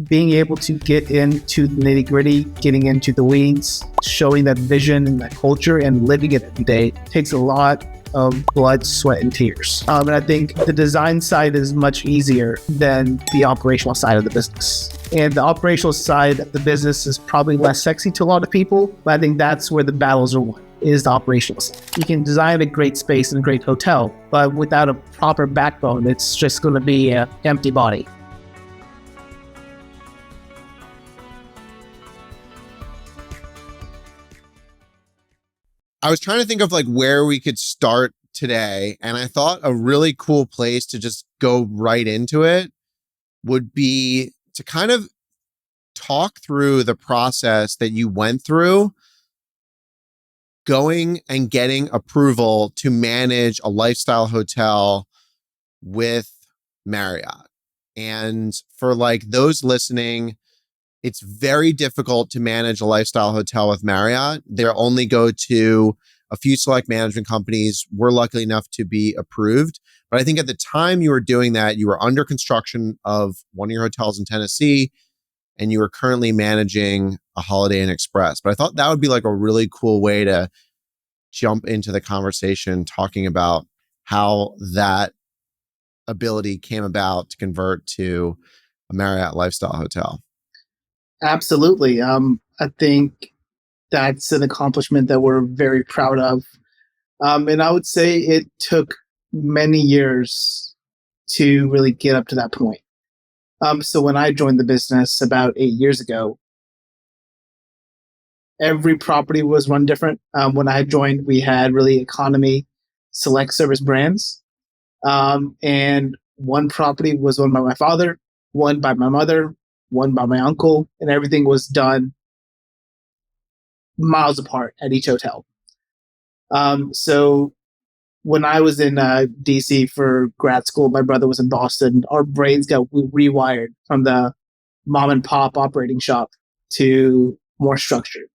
being able to get into the nitty-gritty, getting into the weeds, showing that vision and that culture and living it every day takes a lot of blood, sweat, and tears. And I think the design side is much easier than the operational side of the business. And the operational side of the business is probably less sexy to a lot of people, but I think that's where the battles are won, is the operational side. You can design a great space and a great hotel, but without a proper backbone, it's just going to be an empty body. I was trying to think of like where we could start today, and I thought a really cool place to just go right into it would be to kind of talk through the process that you went through going and getting approval to manage a lifestyle hotel with Marriott. And for like those listening, it's very difficult to manage a lifestyle hotel with Marriott. They only go to a few select management companies. We're lucky enough to be approved. But I think at the time you were doing that, you were under construction of one of your hotels in Tennessee, and you were currently managing a Holiday Inn Express. But I thought that would be like a really cool way to jump into the conversation, talking about how that ability came about to convert to a Marriott lifestyle hotel. Absolutely. I think that's an accomplishment that we're very proud of. And I would say it took many years to really get up to that point. So when I joined the business about 8 years ago, every property was run different. When I joined, we had really economy select service brands. And one property was owned by my father, one by my mother, one by my uncle, and everything was done miles apart at each hotel. So when I was in DC for grad school, my brother was in Boston. Our brains got rewired from the mom and pop operating shop to more structured.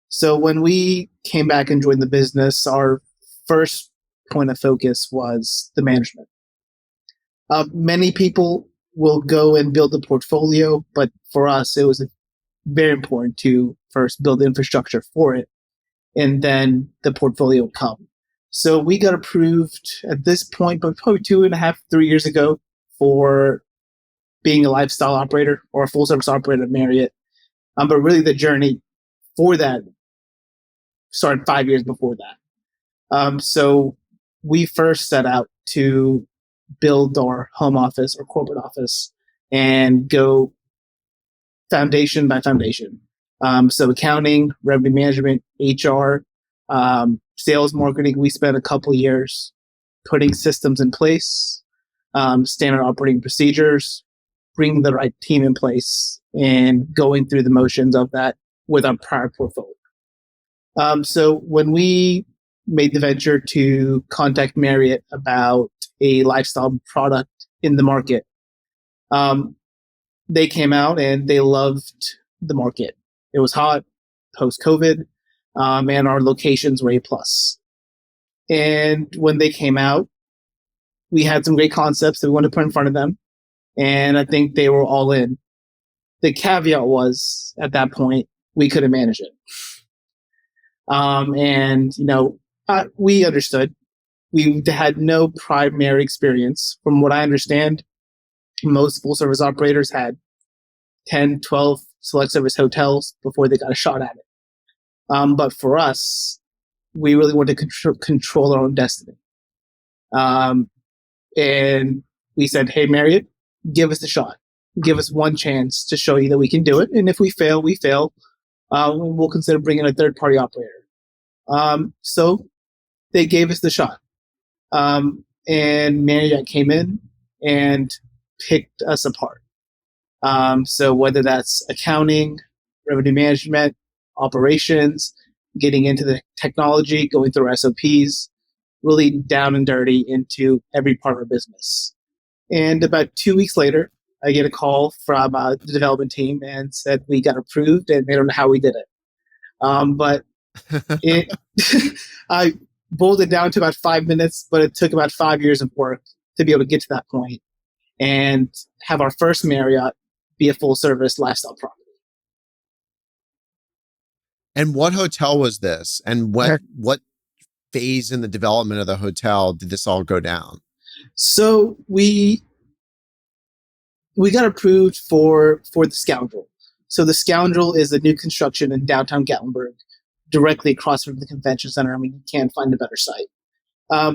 So when we came back and joined the business, our first point of focus was the management. Many people will go and build a portfolio, but for us, it was very important to first build the infrastructure for it, and then the portfolio would come. So we got approved at this point, but probably 2.5, 3 years ago, for being a lifestyle operator or a full service operator at Marriott. But really the journey for that started 5 years before that. So we first set out to build our home office or corporate office and go foundation by foundation. So accounting, revenue management, HR, sales, marketing. We spent a couple of years putting systems in place, standard operating procedures, bringing the right team in place, and going through the motions of that with our prior portfolio. So when we made the venture to contact Marriott about a lifestyle product in the market, they came out and they loved the market. It was hot post-COVID, and our locations were A+. And when they came out, we had some great concepts that we wanted to put in front of them, and I think they were all in. The caveat was, at that point, we couldn't manage it. We understood. We had no primary experience. From what I understand, most full-service operators had 10, 12 select service hotels before they got a shot at it. But for us, we really wanted to control our own destiny. And we said, hey, Marriott, give us a shot. Give us one chance to show you that we can do it. And if we fail, we fail. We'll consider bringing a third-party operator. So they gave us the shot. And Marriott came in and picked us apart. So whether that's accounting, revenue management, operations, getting into the technology, going through our SOPs, really down and dirty into every part of our business. And about 2 weeks later, I get a call from the development team and said we got approved, and they don't know how we did it. But I boiled it down to about 5 minutes, but it took about 5 years of work to be able to get to that point and have our first Marriott be a full service lifestyle property. And what hotel was this? And what phase in the development of the hotel did this all go down? So we got approved for the Scoundrel. So the Scoundrel is a new construction in downtown Gatlinburg, directly across from the convention center. I mean, you can't find a better site.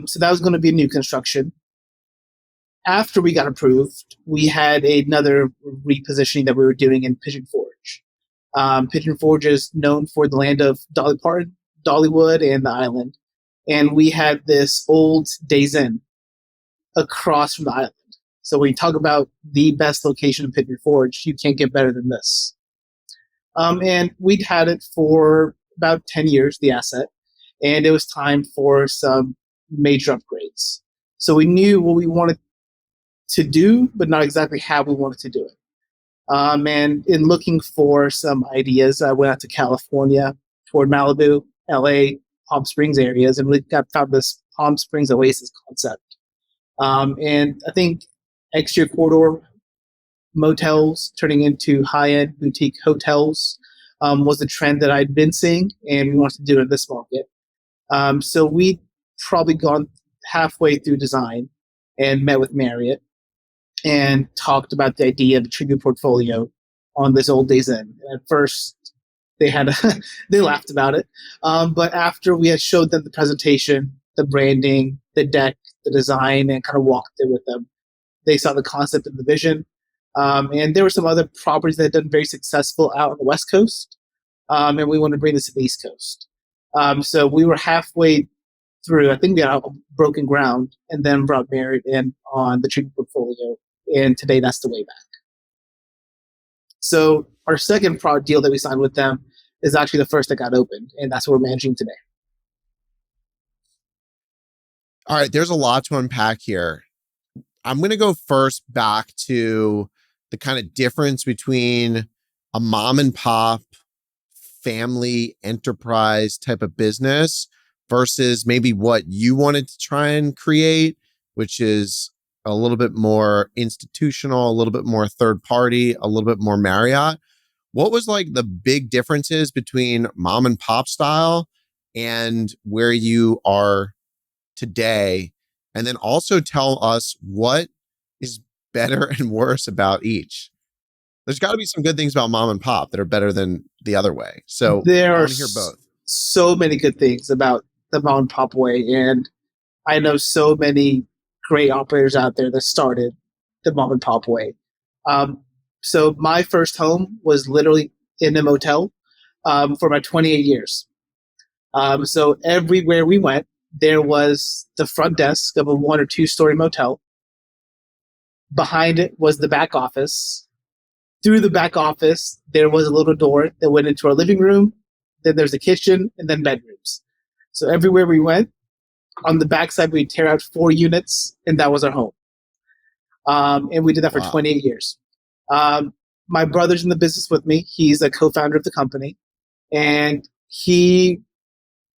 So that was going to be a new construction. After we got approved, we had another repositioning that we were doing in Pigeon Forge. Pigeon Forge is known for the land of Dolly Parton, Dollywood, and the island. And we had this old Days Inn across from the island. So when you talk about the best location in Pigeon Forge, you can't get better than this. And we'd had it for about 10 years, the asset, and it was time for some major upgrades. So we knew what we wanted to do, but not exactly how we wanted to do it. And in looking for some ideas, I went out to California, toward Malibu, LA, Palm Springs areas, and we found this Palm Springs Oasis concept. And I think exterior corridor motels turning into high-end boutique hotels was the trend that I'd been seeing, and we wanted to do it in this market. So we'd probably gone halfway through design and met with Marriott and talked about the idea of the tribute portfolio on this old Days Inn. At first, they laughed about it, but after we had showed them the presentation, the branding, the deck, the design, and kind of walked it with them, they saw the concept and the vision. And there were some other properties that had done very successful out on the West Coast, and we wanted to bring this to the East Coast. So we were halfway through. I think we got broken ground, and then brought Marriott in on the treatment portfolio. And today, that's the way back. So our second product deal that we signed with them is actually the first that got opened, and that's what we're managing today. All right, there's a lot to unpack here. I'm going to go first back to the kind of difference between a mom and pop family enterprise type of business versus maybe what you wanted to try and create, which is a little bit more institutional, a little bit more third party, a little bit more Marriott. What was like the big differences between mom and pop style and where you are today? And then also tell us what is better and worse about each. There's got to be some good things about mom and pop that are better than the other way. So there I are want to hear both. So many good things about the mom and pop way, and I know so many great operators out there that started the mom and pop way. So my first home was literally in a motel for about 28 years. So everywhere we went, there was the front desk of a 1 or 2 story motel. Behind it was the back office. Through the back office, there was a little door that went into our living room. Then there's a kitchen and then bedrooms. So everywhere we went, on the backside, we'd tear out 4 units, and that was our home. And we did that for 28 years. My brother's in the business with me. He's a co-founder of the company, and he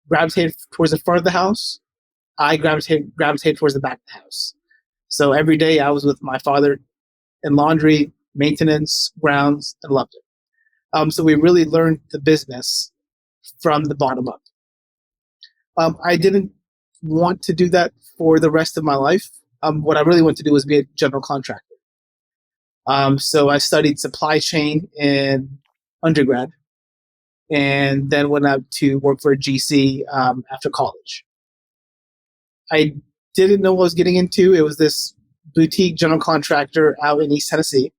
gravitated towards the front of the house. I gravitated towards the back of the house. So every day I was with my father in laundry, maintenance, grounds, and loved it. So we really learned the business from the bottom up. I didn't want to do that for the rest of my life. What I really wanted to do was be a general contractor. So I studied supply chain in undergrad and then went out to work for a GC after college. I didn't know what I was getting into. It was this boutique general contractor out in East Tennessee.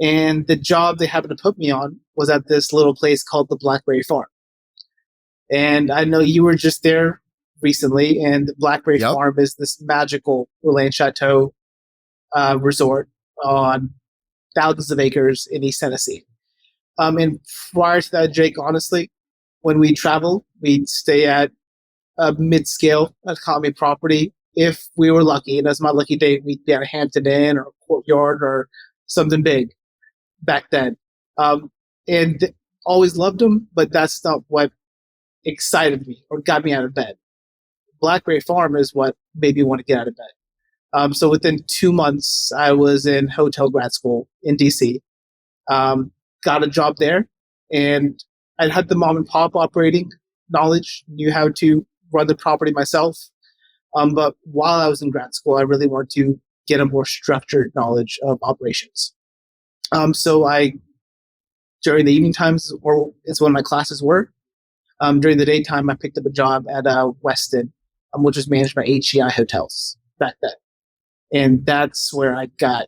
And the job they happened to put me on was at this little place called the Blackberry Farm. And I know you were just there recently, and the Blackberry Farm is this magical Orleans Chateau resort on thousands of acres in East Tennessee. And prior to that, Jake, honestly, when we travel, we'd stay at a mid-scale economy property if we were lucky. And as my lucky day, we'd be at a Hampton Inn or a Courtyard or something big back then. And always loved them, but that's not what excited me or got me out of bed. Blackberry Farm is what made me want to get out of bed. So within 2 months, I was in hotel grad school in DC. Got a job there, and I had the mom and pop operating knowledge, knew how to run the property myself. But while I was in grad school, I really wanted to get a more structured knowledge of operations. So I, during the evening times, or it's when my classes were, during the daytime, I picked up a job at Westin, which was managed by HCI Hotels back then. And that's where I got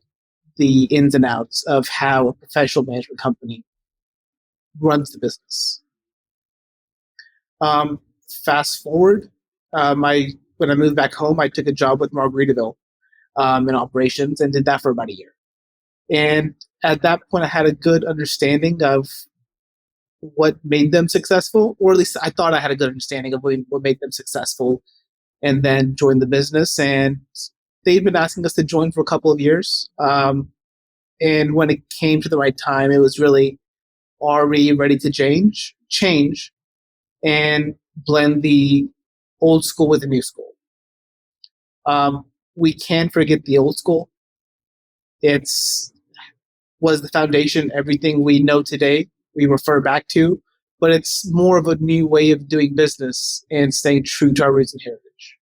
the ins and outs of how a professional management company runs the business. Fast forward, when I moved back home, I took a job with Margaritaville in operations and did that for about a year. And at that point, I had a good understanding of what made them successful, or at least I thought I had a good understanding of what made them successful, and then joined the business. And they'd been asking us to join for a couple of years. And when it came to the right time, it was really, are we ready to change and blend the old school with the new school? We can't forget the old school. It's was the foundation. Everything we know today, we refer back to, but it's more of a new way of doing business and staying true to our roots and heritage.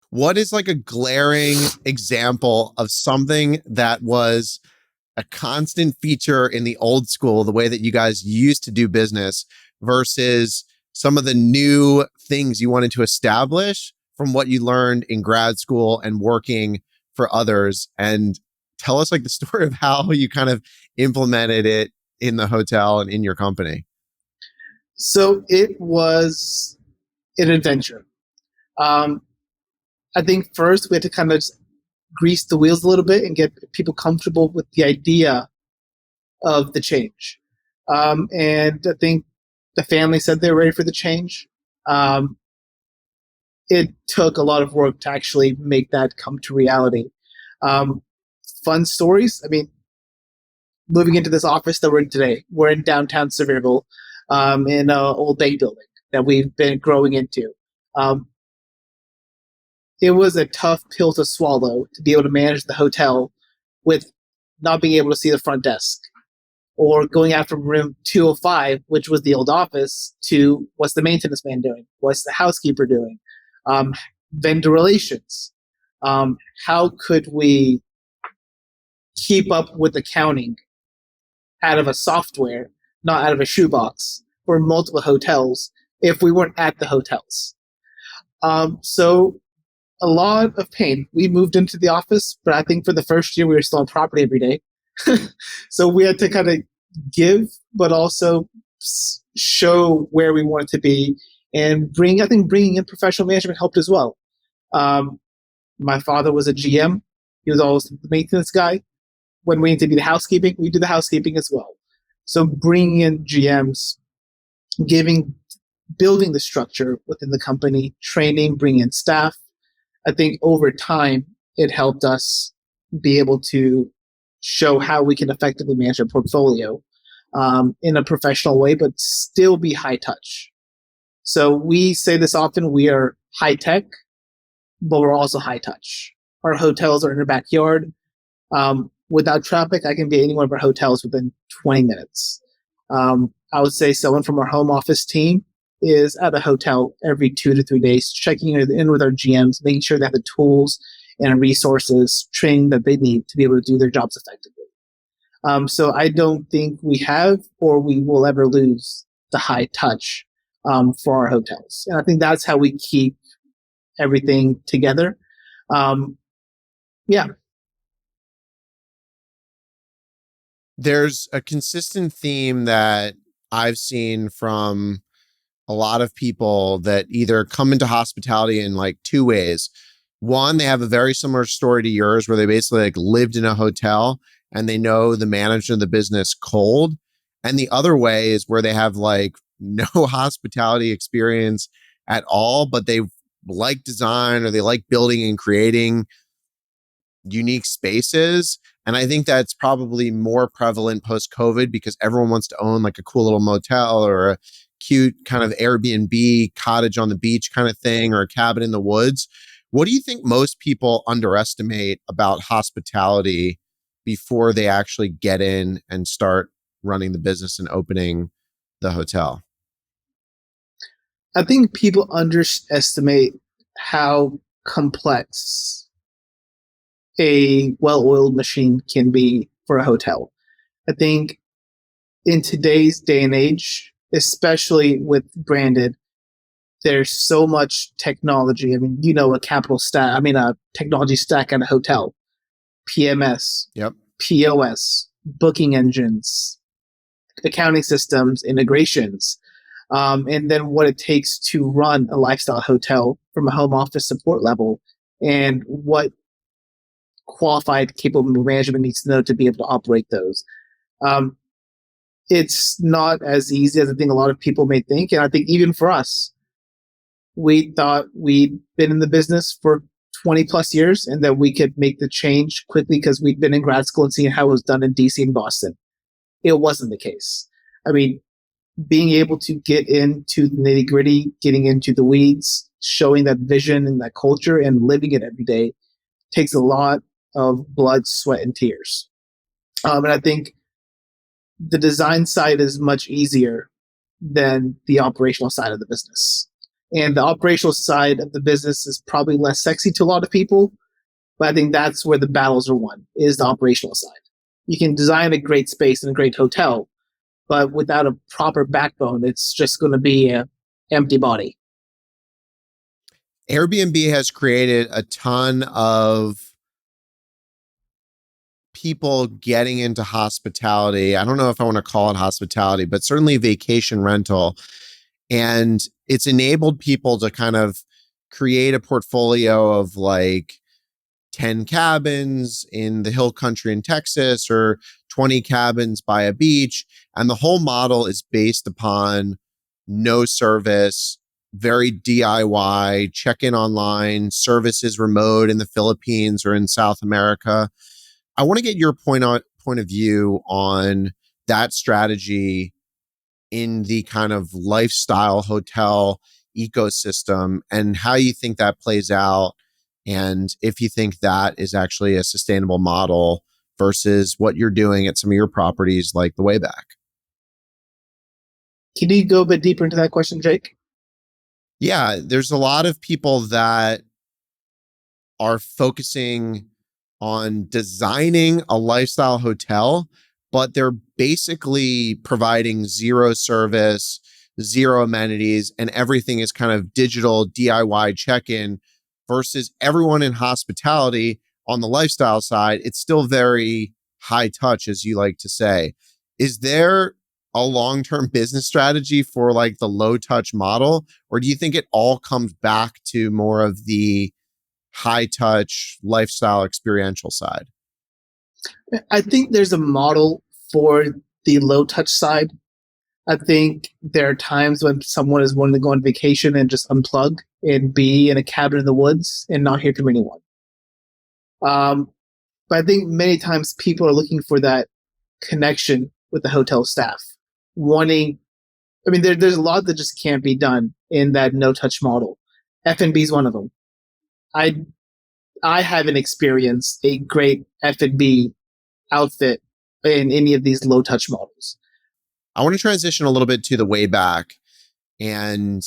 What is like a glaring example of something that was a constant feature in the old school, the way that you guys used to do business, versus some of the new things you wanted to establish from what you learned in grad school and working for others? And tell us like the story of how you kind of implemented it in the hotel and in your company. So it was an adventure. I think first we had to kind of grease the wheels a little bit and get people comfortable with the idea of the change. And I think the family said they were ready for the change. It took a lot of work to actually make that come to reality. Fun stories. I mean, moving into this office that we're in today, we're in downtown Sevierville, in an old bank building that we've been growing into. It was a tough pill to swallow to be able to manage the hotel with not being able to see the front desk, or going out from room 205, which was the old office, to what's the maintenance man doing? What's the housekeeper doing? Vendor relations. How could we keep up with accounting out of a software, not out of a shoebox, for multiple hotels if we weren't at the hotels? So a lot of pain. We moved into the office, but I think for the first year we were still on property every day. So we had to kind of give, but also show where we wanted to be, and bringing in professional management helped as well. My father was a GM. He was always the maintenance guy. When we need to be the housekeeping, we do the housekeeping as well. So bringing in GMs, building the structure within the company, training, bringing in staff. I think over time, it helped us be able to show how we can effectively manage a portfolio in a professional way, but still be high touch. So we say this often, we are high tech, but we're also high touch. Our hotels are in our backyard. Without traffic, I can be at any one of our hotels within 20 minutes. I would say someone from our home office team is at a hotel every 2 to 3 days, checking in with our GMs, making sure they have the tools and resources, training that they need to be able to do their jobs effectively. So I don't think we have, or we will ever lose, the high touch for our hotels. And I think that's how we keep everything together. Yeah. There's a consistent theme that I've seen from a lot of people that either come into hospitality in like two ways. One, they have a very similar story to yours where they basically like lived in a hotel and they know the manager of the business cold. And the other way is where they have like no hospitality experience at all, but they like design or they like building and creating unique spaces. And I think that's probably more prevalent post-COVID because everyone wants to own like a cool little motel or a cute kind of Airbnb cottage on the beach kind of thing, or a cabin in the woods. What do you think most people underestimate about hospitality before they actually get in and start running the business and opening the hotel? I think people underestimate how complex a well-oiled machine can be for a hotel. I think in today's day and age, especially with branded, there's so much technology. I mean, a a technology stack at a hotel, PMS, Yep. POS, booking engines, accounting systems, integrations, and then what it takes to run a lifestyle hotel from a home office support level, and what qualified, capable management needs to know to be able to operate those. Um, it's not as easy as I think a lot of people may think. And I think even for us, we thought we'd been in the business for 20 plus years and that we could make the change quickly because we'd been in grad school and seen how it was done in DC and Boston. It wasn't the case. I mean, being able to get into the nitty gritty, getting into the weeds, showing that vision and that culture and living it every day takes a lot of blood, sweat, and tears. And I think the design side is much easier than the operational side of the business. And the operational side of the business is probably less sexy to a lot of people, but I think that's where the battles are won, is the operational side. You can design a great space and a great hotel, but without a proper backbone, it's just going to be an empty body. Airbnb has created a ton of people getting into hospitality. I don't know if I want to call it hospitality, but certainly vacation rental. And it's enabled people to kind of create a portfolio of like 10 cabins in the hill country in Texas or 20 cabins by a beach. And the whole model is based upon no service, very DIY, check in online, services remote in the Philippines or in South America. I want to get your point of view on that strategy in the kind of lifestyle hotel ecosystem and how you think that plays out, and if you think that is actually a sustainable model versus what you're doing at some of your properties like the Wayback. Can you go a bit deeper into that question, Jake? Yeah, there's a lot of people that are focusing on designing a lifestyle hotel, but they're basically providing zero service, zero amenities, and everything is kind of digital DIY check-in versus everyone in hospitality on the lifestyle side. It's still very high touch, as you like to say. Is there a long-term business strategy for like the low touch model, or do you think it all comes back to more of the high touch lifestyle experiential side? I think there's a model for the low touch side. I think there are times when someone is wanting to go on vacation and just unplug and be in a cabin in the woods and not hear from anyone. But I think many times people are looking for that connection with the hotel staff, wanting. I mean, there's a lot that just can't be done in that no touch model. F&B is one of them. I haven't experienced a great F&B outfit in any of these low touch models. I want to transition a little bit to the Wayback and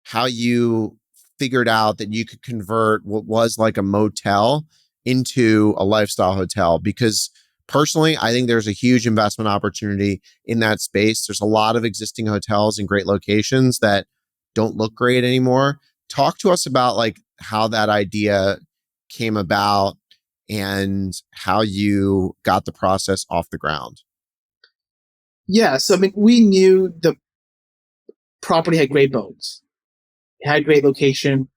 how you figured out that you could convert what was like a motel into a lifestyle hotel, because personally, I think there's a huge investment opportunity in that space. There's a lot of existing hotels in great locations that don't look great anymore. Talk to us about like how that idea came about and how you got the process off the ground. Yeah, so I mean, we knew the property had great bones. It had great location,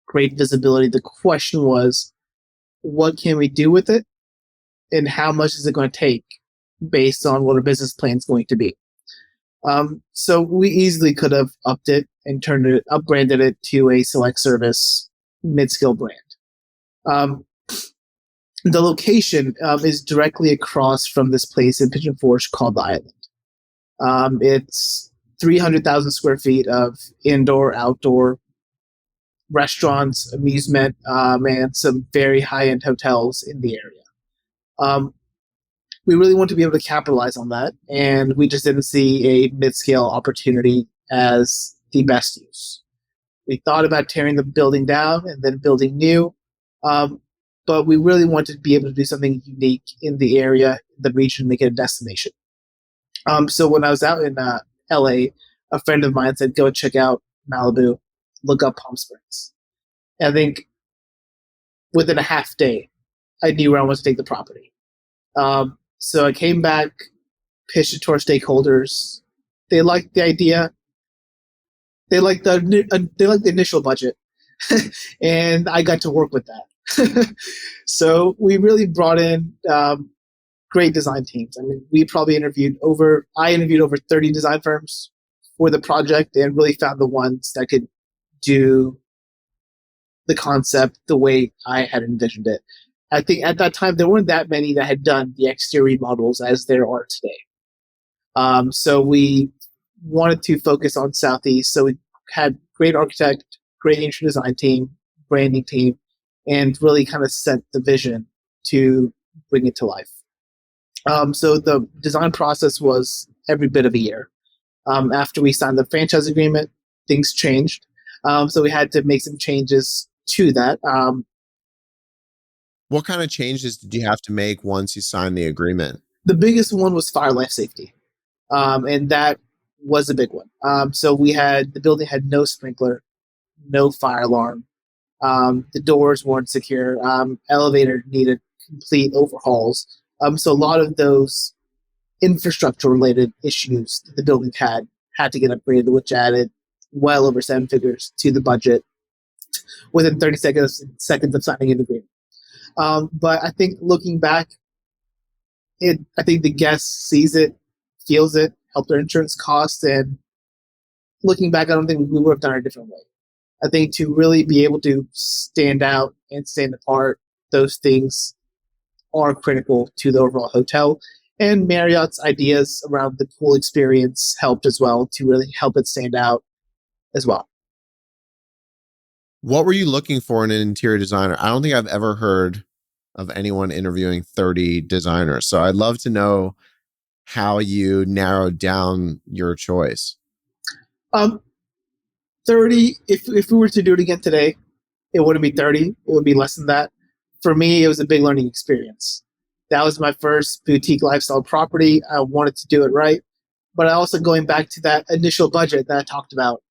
great visibility. The question was, what can we do with it? And how much is it going to take based on what our business plan is going to be? So we easily could have upped it and upbranded it to a select service mid-scale brand. The location is directly across from this place in Pigeon Forge called the Island. It's 300,000 square feet of indoor, outdoor restaurants, amusement, and some very high-end hotels in the area. we really want to be able to capitalize on that, and we just didn't see a mid-scale opportunity as the best use. We thought about tearing the building down and then building new, um, but we really wanted to be able to do something unique in the area, the region, make it a destination. So when I was out in LA, a friend of mine said, "Go check out Malibu, look up Palm Springs." And I think within a half day, I knew where I wanted to take the property. So I came back, pitched it to our stakeholders. They liked the idea. They liked the initial budget, and I got to work with that. So we really brought in great design teams. I mean, I interviewed over 30 design firms for the project and really found the ones that could do the concept the way I had envisioned it. I think at that time there weren't that many that had done the exterior models as there are today. So we wanted to focus on Southeast. So we had great architect, great interior design team, branding team, and really kind of set the vision to bring it to life. So the design process was every bit of a year. After we signed the franchise agreement, things changed. So we had to make some changes to that. What kind of changes did you have to make once you signed the agreement? The biggest one was fire life safety. And that was a big one. So the building had no sprinkler, no fire alarm. The doors weren't secure. Elevator needed complete overhauls. So a lot of those infrastructure related issues that the building had to get upgraded, which added well over 7 figures to the budget within 30 seconds of signing an agreement. But I think looking back, I think the guest sees it, feels it, help their insurance costs, and looking back, I don't think we would have done it a different way. I think to really be able to stand out and stand apart, those things are critical to the overall hotel. And Marriott's ideas around the pool experience helped as well to really help it stand out as well. What were you looking for in an interior designer? I don't think I've ever heard of anyone interviewing 30 designers. So I'd love to know how you narrowed down your choice. 30, if we were to do it again today, it wouldn't be 30. It would be less than that. For me, it was a big learning experience. That was my first boutique lifestyle property. I wanted to do it right. But I also, going back to that initial budget that I talked about,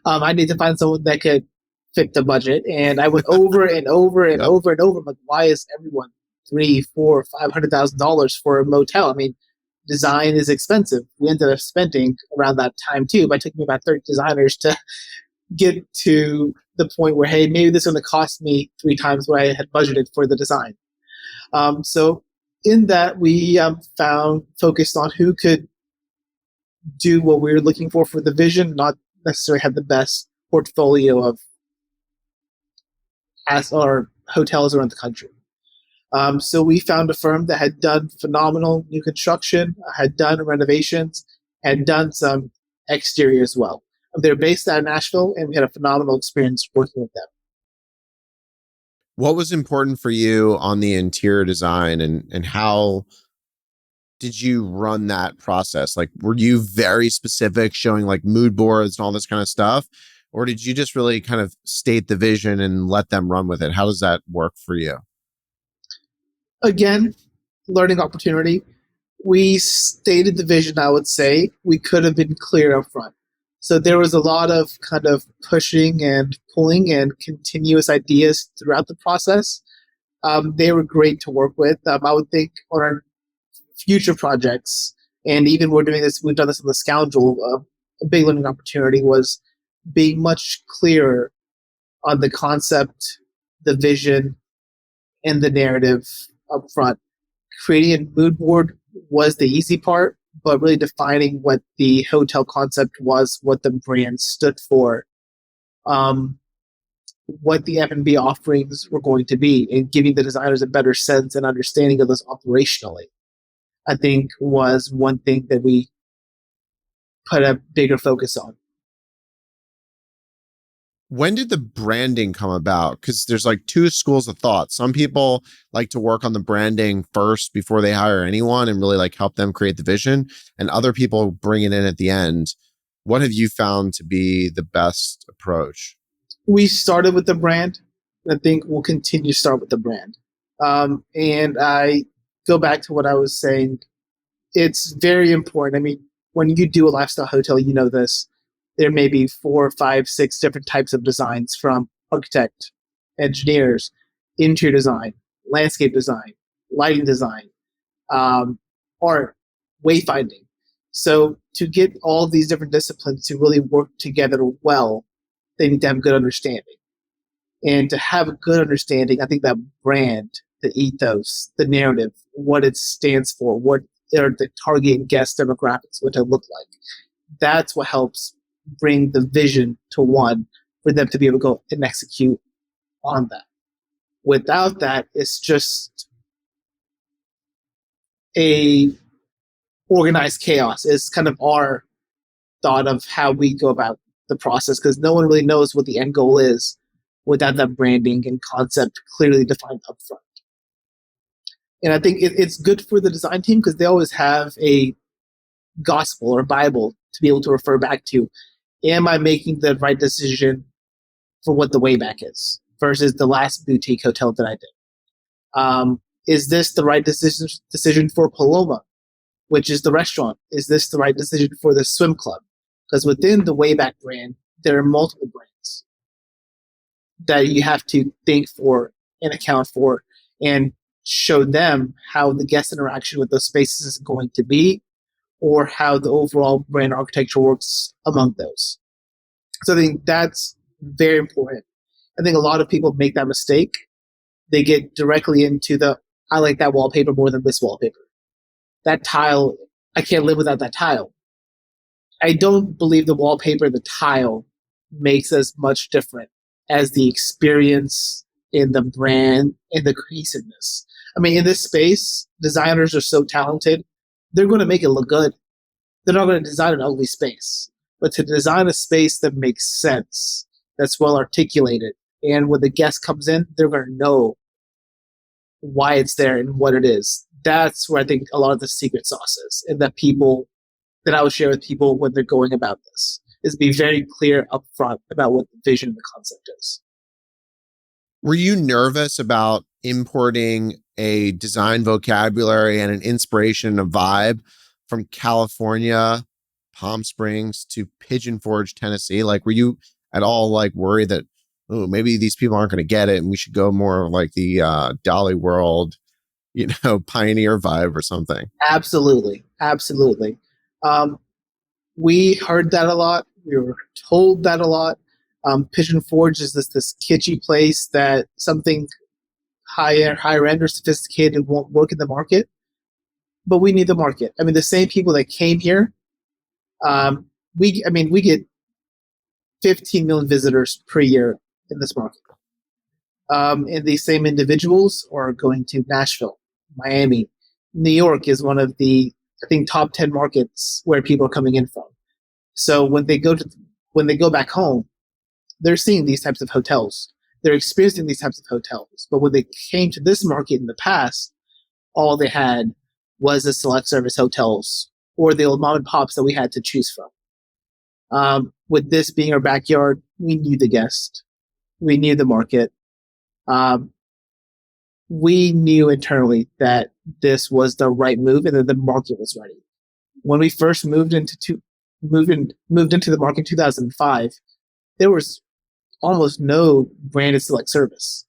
I need to find someone that could fit the budget. And I went over and over and Yep. over and over. I'm like, why is everyone $300,000, $400,000, $500,000 for a motel? I mean, design is expensive. We ended up spending around that time too. But it took me about 30 designers to get to the point where, hey, maybe this is going to cost me 3 times what I had budgeted for the design. So in that, we focused on who could do what we were looking for the vision, not necessarily have the best portfolio of our hotels around the country. So we found a firm that had done phenomenal new construction, had done renovations, had done some exterior as well. They're based out of Nashville, and we had a phenomenal experience working with them. What was important for you on the interior design, and how did you run that process? Like, were you very specific, showing like mood boards and all this kind of stuff? Or did you just really kind of state the vision and let them run with it? How does that work for you? Again, learning opportunity. We stated the vision, I would say. We could have been clear up front. So there was a lot of kind of pushing and pulling and continuous ideas throughout the process. They were great to work with. I would think on our future projects, and even we've done this on the Scoundrel, a big learning opportunity was being much clearer on the concept, the vision, and the narrative up front. Creating a mood board was the easy part, but really defining what the hotel concept was, what the brand stood for, what the F&B offerings were going to be, and giving the designers a better sense and understanding of this operationally, I think was one thing that we put a bigger focus on. When did the branding come about? Because there's like two schools of thought. Some people like to work on the branding first before they hire anyone and really like help them create the vision. And other people bring it in at the end. What have you found to be the best approach? We started with the brand. I think we'll continue to start with the brand. And I go back to what I was saying. It's very important. I mean, when you do a lifestyle hotel, you know this. There may be 4, 5, 6 different types of designs from architect, engineers, interior design, landscape design, lighting design, art, wayfinding. So to get all these different disciplines to really work together well, they need to have good understanding. And to have a good understanding, I think that brand, the ethos, the narrative, what it stands for, what are the target guest demographics, what they look like, that's what helps bring the vision to one for them to be able to go and execute on that. Without that, it's just a organized chaos. It's kind of our thought of how we go about the process because no one really knows what the end goal is without that branding and concept clearly defined upfront. And I think it's good for the design team because they always have a gospel or Bible to be able to refer back to. Am I making the right decision for what the way back is versus the last boutique hotel that I did? Is this the right decision for Paloma, which is the restaurant? Is this the right decision for the swim club? Because within the Wayback brand, there are multiple brands that you have to think for and account for and show them how the guest interaction with those spaces is going to be or how the overall brand architecture works among those. So I think that's very important. I think a lot of people make that mistake. They get directly into I like that wallpaper more than this wallpaper. That tile, I can't live without that tile. I don't believe the wallpaper, the tile makes as much different as the experience in the brand and the cohesiveness. I mean, in this space, designers are so talented, they're going to make it look good. They're not going to design an ugly space. But to design a space that makes sense, that's well articulated, and when the guest comes in, they're going to know why it's there and what it is. That's where I think a lot of the secret sauce is, and that I would share with people when they're going about this, is be very clear upfront about what the vision and the concept is. Were you nervous about importing a design vocabulary and an inspiration, a vibe from California, Palm Springs to Pigeon Forge, Tennessee? Like, were you at all like worried that, oh, maybe these people aren't going to get it and we should go more like the Dolly World, pioneer vibe or something? Absolutely. Absolutely. We heard that a lot. We were told that a lot. Pigeon Forge is this kitschy place that something higher end or sophisticated won't work in the market. But we need the market. I mean, the same people that came here, we get 15 million visitors per year in this market. And these same individuals are going to Nashville, Miami. New York is one of the, I think, top 10 markets where people are coming in from. So when they go back home, they're seeing these types of hotels. They're experiencing these types of hotels. But when they came to this market in the past, all they had was the select service hotels or the old mom and pops that we had to choose from. With this being our backyard, we knew the guest. We knew the market. We knew internally that this was the right move and that the market was ready. When we first moved into the market in 2005, there was almost no branded select service.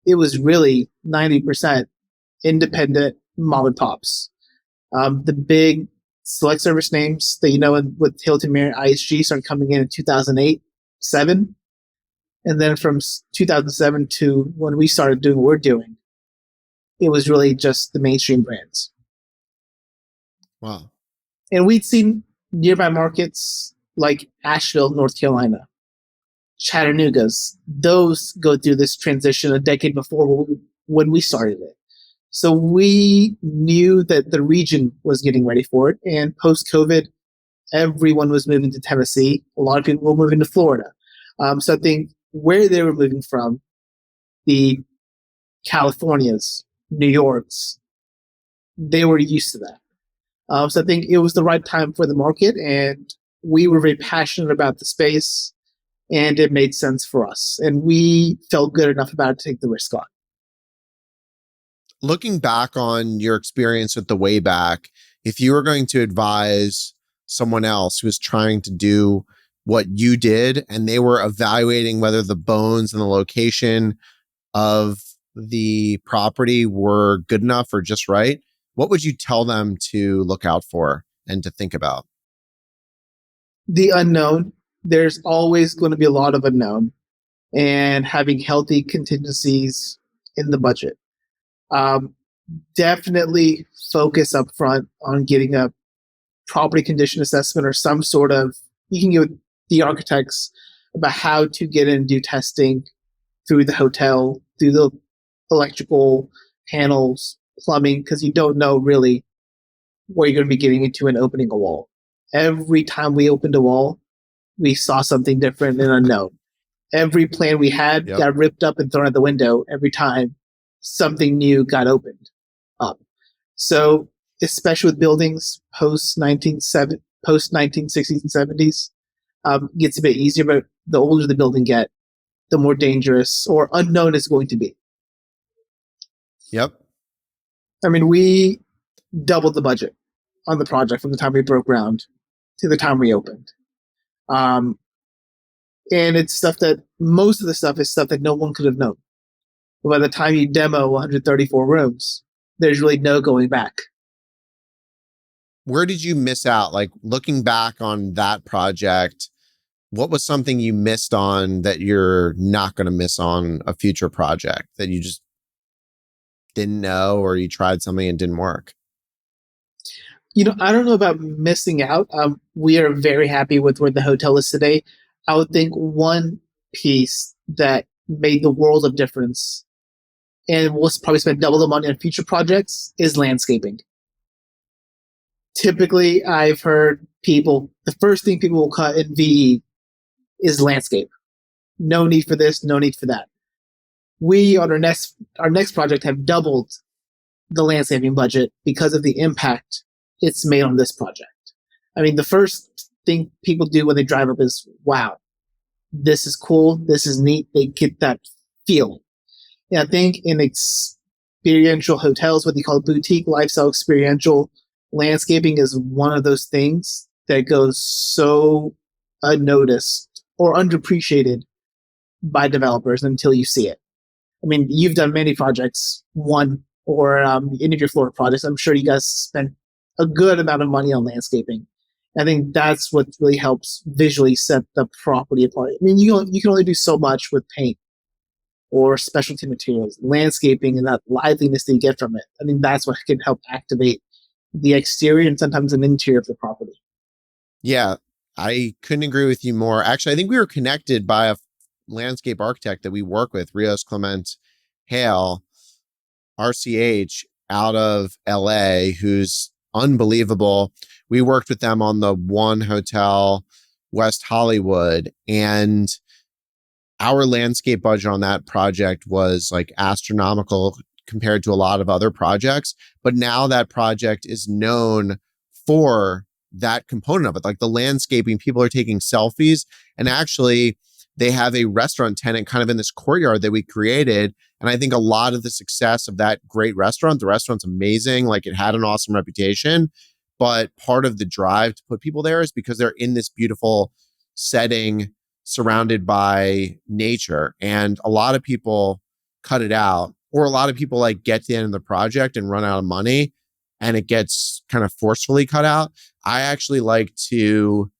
It was really 90% independent mom and pops. The big select service names that with Hilton, Marriott, IHG started coming in 2008, 7. And then from 2007 to when we started doing what we're doing, it was really just the mainstream brands. Wow. And we'd seen nearby markets like Asheville, North Carolina, Chattanooga's, those go through this transition a decade before when we started it. So we knew that the region was getting ready for it. And post-COVID, everyone was moving to Tennessee. A lot of people were moving to Florida. So I think where they were moving from, the Californias, New Yorks, they were used to that. So I think it was the right time for the market, and we were very passionate about the space, and it made sense for us. And we felt good enough about it to take the risk on. Looking back on your experience with the Wayback, if you were going to advise someone else who was trying to do what you did and they were evaluating whether the bones and the location of the property were good enough or just right, what would you tell them to look out for and to think about? The unknown, there's always going to be a lot of unknown, and having healthy contingencies in the budget. Um, Definitely focus up front on getting a property condition assessment or some sort of, you can get with the architects about how to get in and do testing through the hotel, through the electrical panels, plumbing, because you don't know really where you're going to be getting into and opening a wall. Every time we opened a wall, we saw something different and unknown. Every plan we had got ripped up and thrown out the window every time something new got opened up. So, especially with buildings post 1960s and 70s, gets a bit easier, but the older the building get, the more dangerous or unknown it's going to be. Yep. I mean, we doubled the budget on the project from the time we broke ground to the time we opened. And it's stuff that, most of the stuff is stuff that no one could have known. But by the time you demo 134 rooms, there's really no going back. Where did you miss out? Like, looking back on that project, what was something you missed on that you're not going to miss on a future project that you just didn't know, or you tried something and didn't work? I don't know about missing out. We are very happy with where the hotel is today. I would think one piece that made the world of difference, and we'll probably spend double the money on future projects, is landscaping. Typically, I've heard the first thing people will cut in VE is landscape. No need for this, no need for that. We, on our next project, have doubled the landscaping budget because of the impact it's made on this project. I mean, the first thing people do when they drive up is, wow, this is cool, this is neat. They get that feeling. And I think in experiential hotels, what they call boutique lifestyle experiential, landscaping is one of those things that goes so unnoticed or underappreciated by developers until you see it. I mean, you've done many projects, one or any of your Florida projects. I'm sure you guys spent a good amount of money on landscaping. I think that's what really helps visually set the property apart. I mean, you can only do so much with paint or specialty materials. Landscaping and that liveliness that you get from it, I methink that's what can help activate the exterior and sometimes an interior of the property. Yeah, I couldn't agree with you more. Actually, I think we were connected by a landscape architect that we work with, Rios Clement Hale, RCH, out of LA, who's unbelievable. We worked with them on the One Hotel West Hollywood, and our landscape budget on that project was like astronomical compared to a lot of other projects. But now that project is known for that component of it. Like the landscaping, people are taking selfies, and actually they have a restaurant tenant kind of in this courtyard that we created. And I think a lot of the success of that great restaurant, the restaurant's amazing, like it had an awesome reputation, but part of the drive to put people there is because they're in this beautiful setting surrounded by nature. And a lot of people cut it out, or a lot of people like get to the end of the project and run out of money and it gets kind of forcefully cut out. I actually like to,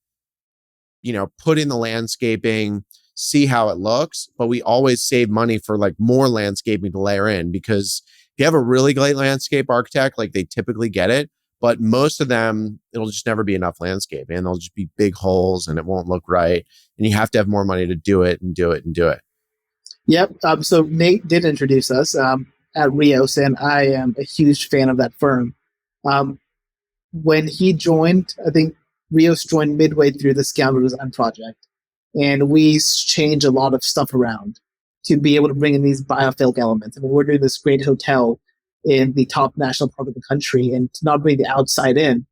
put in the landscaping, see how it looks, but we always save money for like more landscaping to layer in, because if you have a really great landscape architect, like they typically get it, but most of them, it'll just never be enough landscaping and they'll just be big holes and it won't look right. And you have to have more money to do it and do it and do it. Yep. So Nate did introduce us at Rios, and I am a huge fan of that firm. When he joined, I think Rios joined midway through the Scoundrel Design project. and we change a lot of stuff around to be able to bring in these biophilic elements. I mean, we're doing this great hotel in the top national park of the country, and to not bring the outside in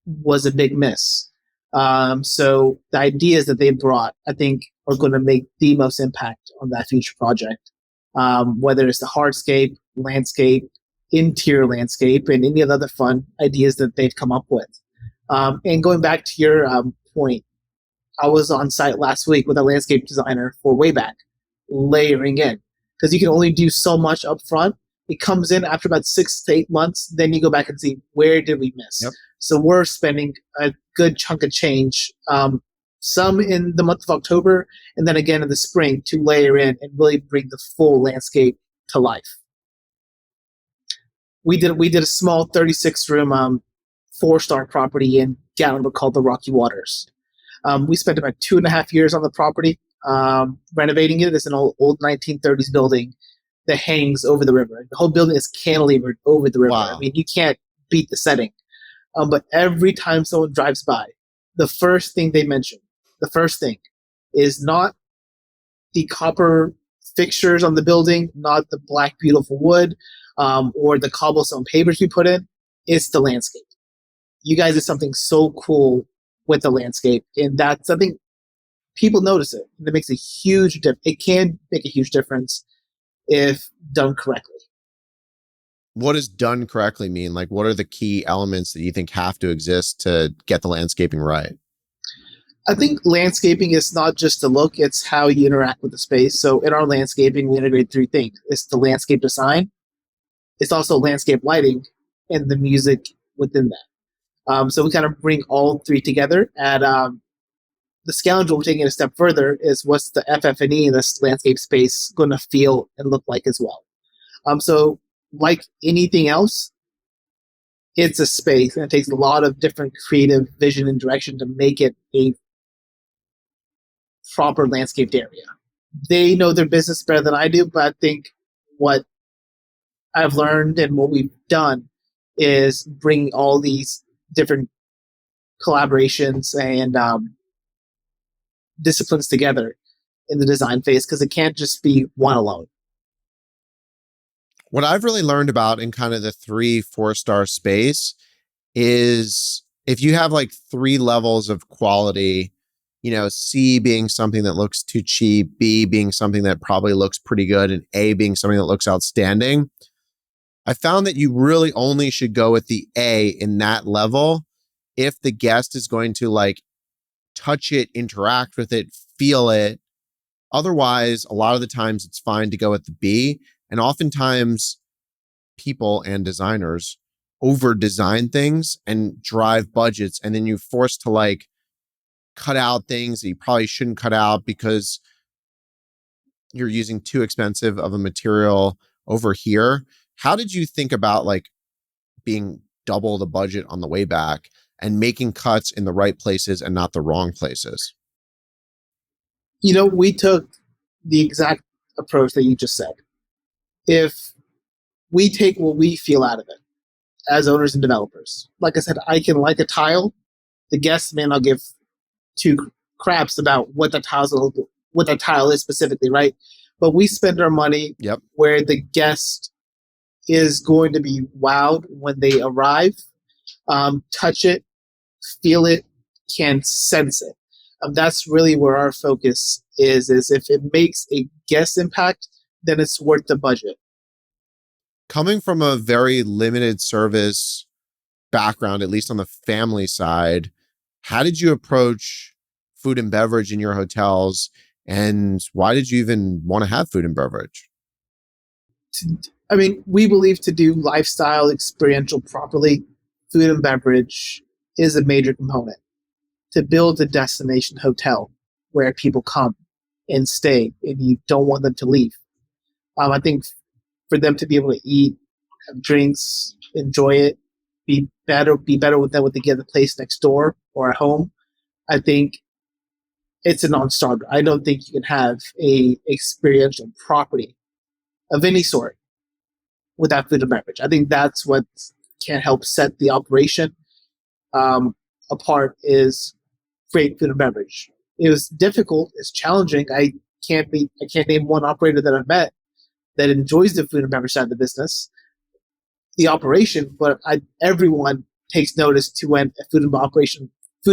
was a big miss. So the ideas that they brought, I think, are going to make the most impact on that future project. Whether it's the hardscape, landscape, interior landscape, and any of the other fun ideas that they've come up with. And going back to your point, I was on site last week with a landscape designer for Wayback, layering in, because you can only do so much up front. It comes in after about 6 to 8 months. Then you go back and see, where did we miss? Yep. So we're spending a good chunk of change, some in the month of October, and then again in the spring, to layer in and really bring the full landscape to life. We did a small 36-room 4-star property in Gatlinburg called the Rocky Waters. We spent about 2.5 years on the property renovating it. It's an old 1930s building that hangs over the river. The whole building is cantilevered over the river. Wow. I mean, you can't beat the setting. But every time someone drives by, the first thing they mention, the first thing, is not the copper fixtures on the building, not the black beautiful wood, or the cobblestone pavers we put in. It's the landscape. You guys did something so cool with the landscape, and that's something people notice it. And it makes a huge difference. It can make a huge difference if done correctly. What does done correctly mean? Like, what are the key elements that you think have to exist to get the landscaping right? I think landscaping is not just the look, it's how you interact with the space. So in our landscaping, we integrate 3 things. It's the landscape design, it's also landscape lighting, and the music within that. So we kind of bring all 3 together. And the scoundrel, we're taking it a step further, is what's the FF&E in this landscape space going to feel and look like as well. So like anything else, it's a space, and it takes a lot of different creative vision and direction to make it a proper landscaped area. They know their business better than I do, but I think what I've learned and what we've done is bring all these different collaborations and disciplines together in the design phase, because it can't just be one alone. What I've really learned about in kind of the 3-4-star space is if you have like 3 levels of quality, you know, C being something that looks too cheap, B being something that probably looks pretty good, and A being something that looks outstanding. I found that you really only should go with the A in that level if the guest is going to like touch it, interact with it, feel it. Otherwise, a lot of the times it's fine to go with the B. And oftentimes people and designers over design things and drive budgets. And then you're forced to like cut out things that you probably shouldn't cut out because you're using too expensive of a material over here. How did you think about like being double the budget on the way back and making cuts in the right places and not the wrong places? You know, we took the exact approach that you just said. If we take what we feel out of it as owners and developers, like I said, I can like a tile. The guest may not give 2 craps about what the tile is specifically, right? But we spend our money where the guest is going to be wowed when they arrive, touch it, feel it, can sense it. That's really where our focus is if it makes a guest impact, then it's worth the budget. Coming from a very limited service background, at least on the family side, how did you approach food and beverage in your hotels? And why did you even want to have food and beverage? I mean, we believe to do lifestyle experiential properly, food and beverage is a major component. To build a destination hotel where people come and stay and you don't want them to leave. I think for them to be able to eat, have drinks, enjoy it, be better with them when they get the place next door or at home, I think it's a non-starter. I don't think you can have a experiential property of any sort without food and beverage. I think that's what can help set the operation apart, is great food and beverage. It was difficult. It's challenging. I can't name one operator that I've met that enjoys the food and beverage side of the business, the operation, but everyone takes notice to when a food and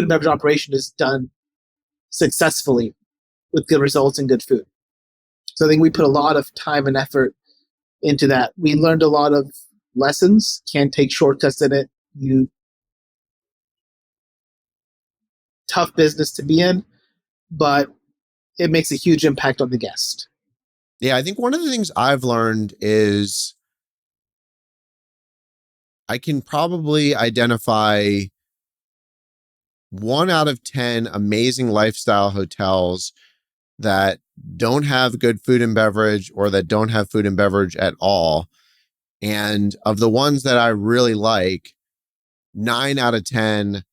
beverage operation is done successfully with good results and good food. So I think we put a lot of time and effort into that. We learned a lot of lessons. Can't take shortcuts in it. Tough business to be in, but it makes a huge impact on the guest. Yeah, I think one of the things I've learned is I can probably identify 1 out of 10 amazing lifestyle hotels that don't have good food and beverage or that don't have food and beverage at all. And of the ones that I really like, 9 out of 10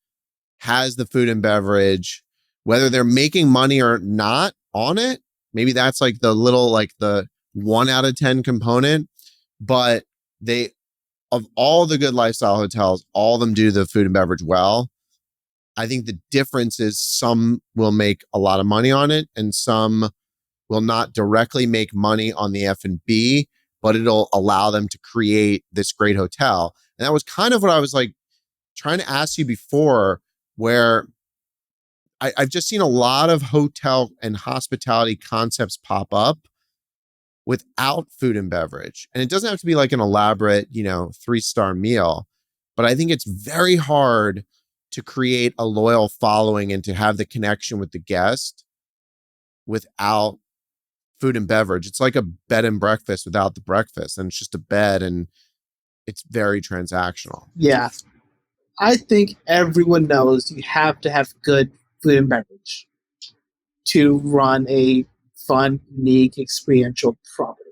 has the food and beverage, whether they're making money or not on it. Maybe that's like the little, like the 1 out of 10 component, but of all the good lifestyle hotels, all of them do the food and beverage well. I think the difference is some will make a lot of money on it and some will not directly make money on the F&B, but it'll allow them to create this great hotel. And that was kind of what I was like trying to ask you before, where I've just seen a lot of hotel and hospitality concepts pop up without food and beverage. And it doesn't have to be like an elaborate, 3-star meal, but I think it's very hard to create a loyal following and to have the connection with the guest without food and beverage. It's like a bed and breakfast without the breakfast, and it's just a bed and it's very transactional. Yeah. I think everyone knows you have to have good food and beverage to run a fun, unique, experiential property.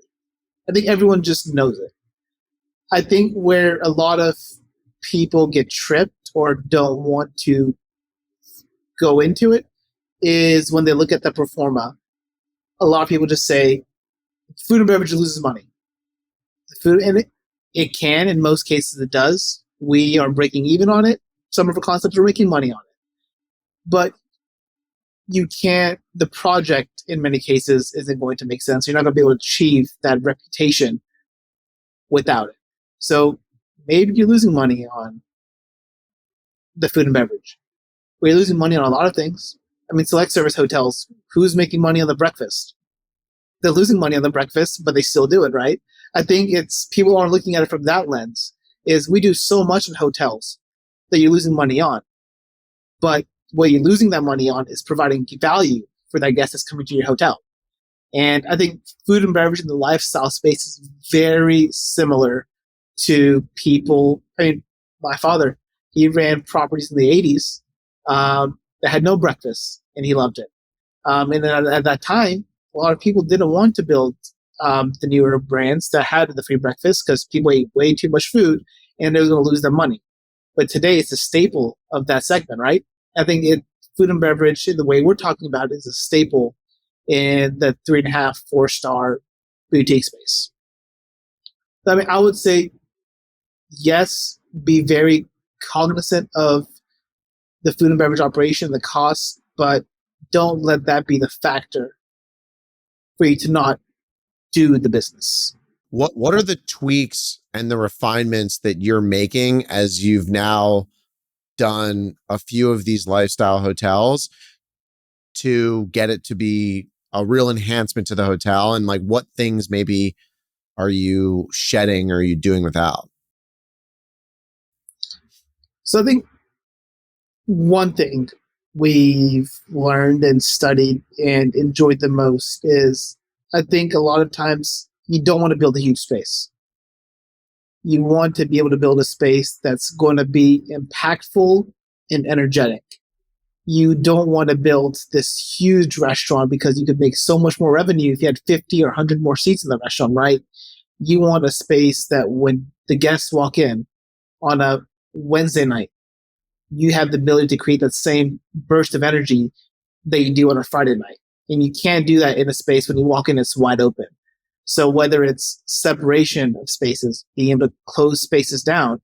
I think everyone just knows it. I think where a lot of people get tripped or don't want to go into it is when they look at the pro forma. A lot of people just say food and beverage loses money. The food, and it can, in most cases it does. We are breaking even on it. Some of our concepts are making money on it. But the project in many cases isn't going to make sense. You're not going to be able to achieve that reputation without it. So maybe you're losing money on the food and beverage. We're losing money on a lot of things. I mean, select service hotels, who's making money on the breakfast? They're losing money on the breakfast, but they still do it, right? I think people aren't looking at it from that lens. Is we do so much in hotels that you're losing money on. But what you're losing that money on is providing value for that guest that's coming to your hotel. And I think food and beverage in the lifestyle space is very similar to people. I mean, my father, he ran properties in the 80s that had no breakfast, and he loved it. And then at that time, a lot of people didn't want to build the newer brands that had the free breakfast because people ate way too much food and they were going to lose their money. But today it's a staple of that segment, right? I think food and beverage, the way we're talking about it, is a staple in the 3.5, 4-star boutique space. I mean, I would say, yes, be very cognizant of the food and beverage operation, the costs, but don't let that be the factor for you to not do the business. What are the tweaks and the refinements that you're making as you've now done a few of these lifestyle hotels to get it to be a real enhancement to the hotel? And like, what things maybe are you shedding or are you doing without? So I think one thing we've learned and studied and enjoyed the most is, I think a lot of times you don't want to build a huge space. You want to be able to build a space that's going to be impactful and energetic. You don't want to build this huge restaurant because you could make so much more revenue if you had 50 or 100 more seats in the restaurant, right? You want a space that when the guests walk in on a Wednesday night, you have the ability to create that same burst of energy that you do on a Friday night. And you can't do that in a space when you walk in, it's wide open. So whether it's separation of spaces, being able to close spaces down,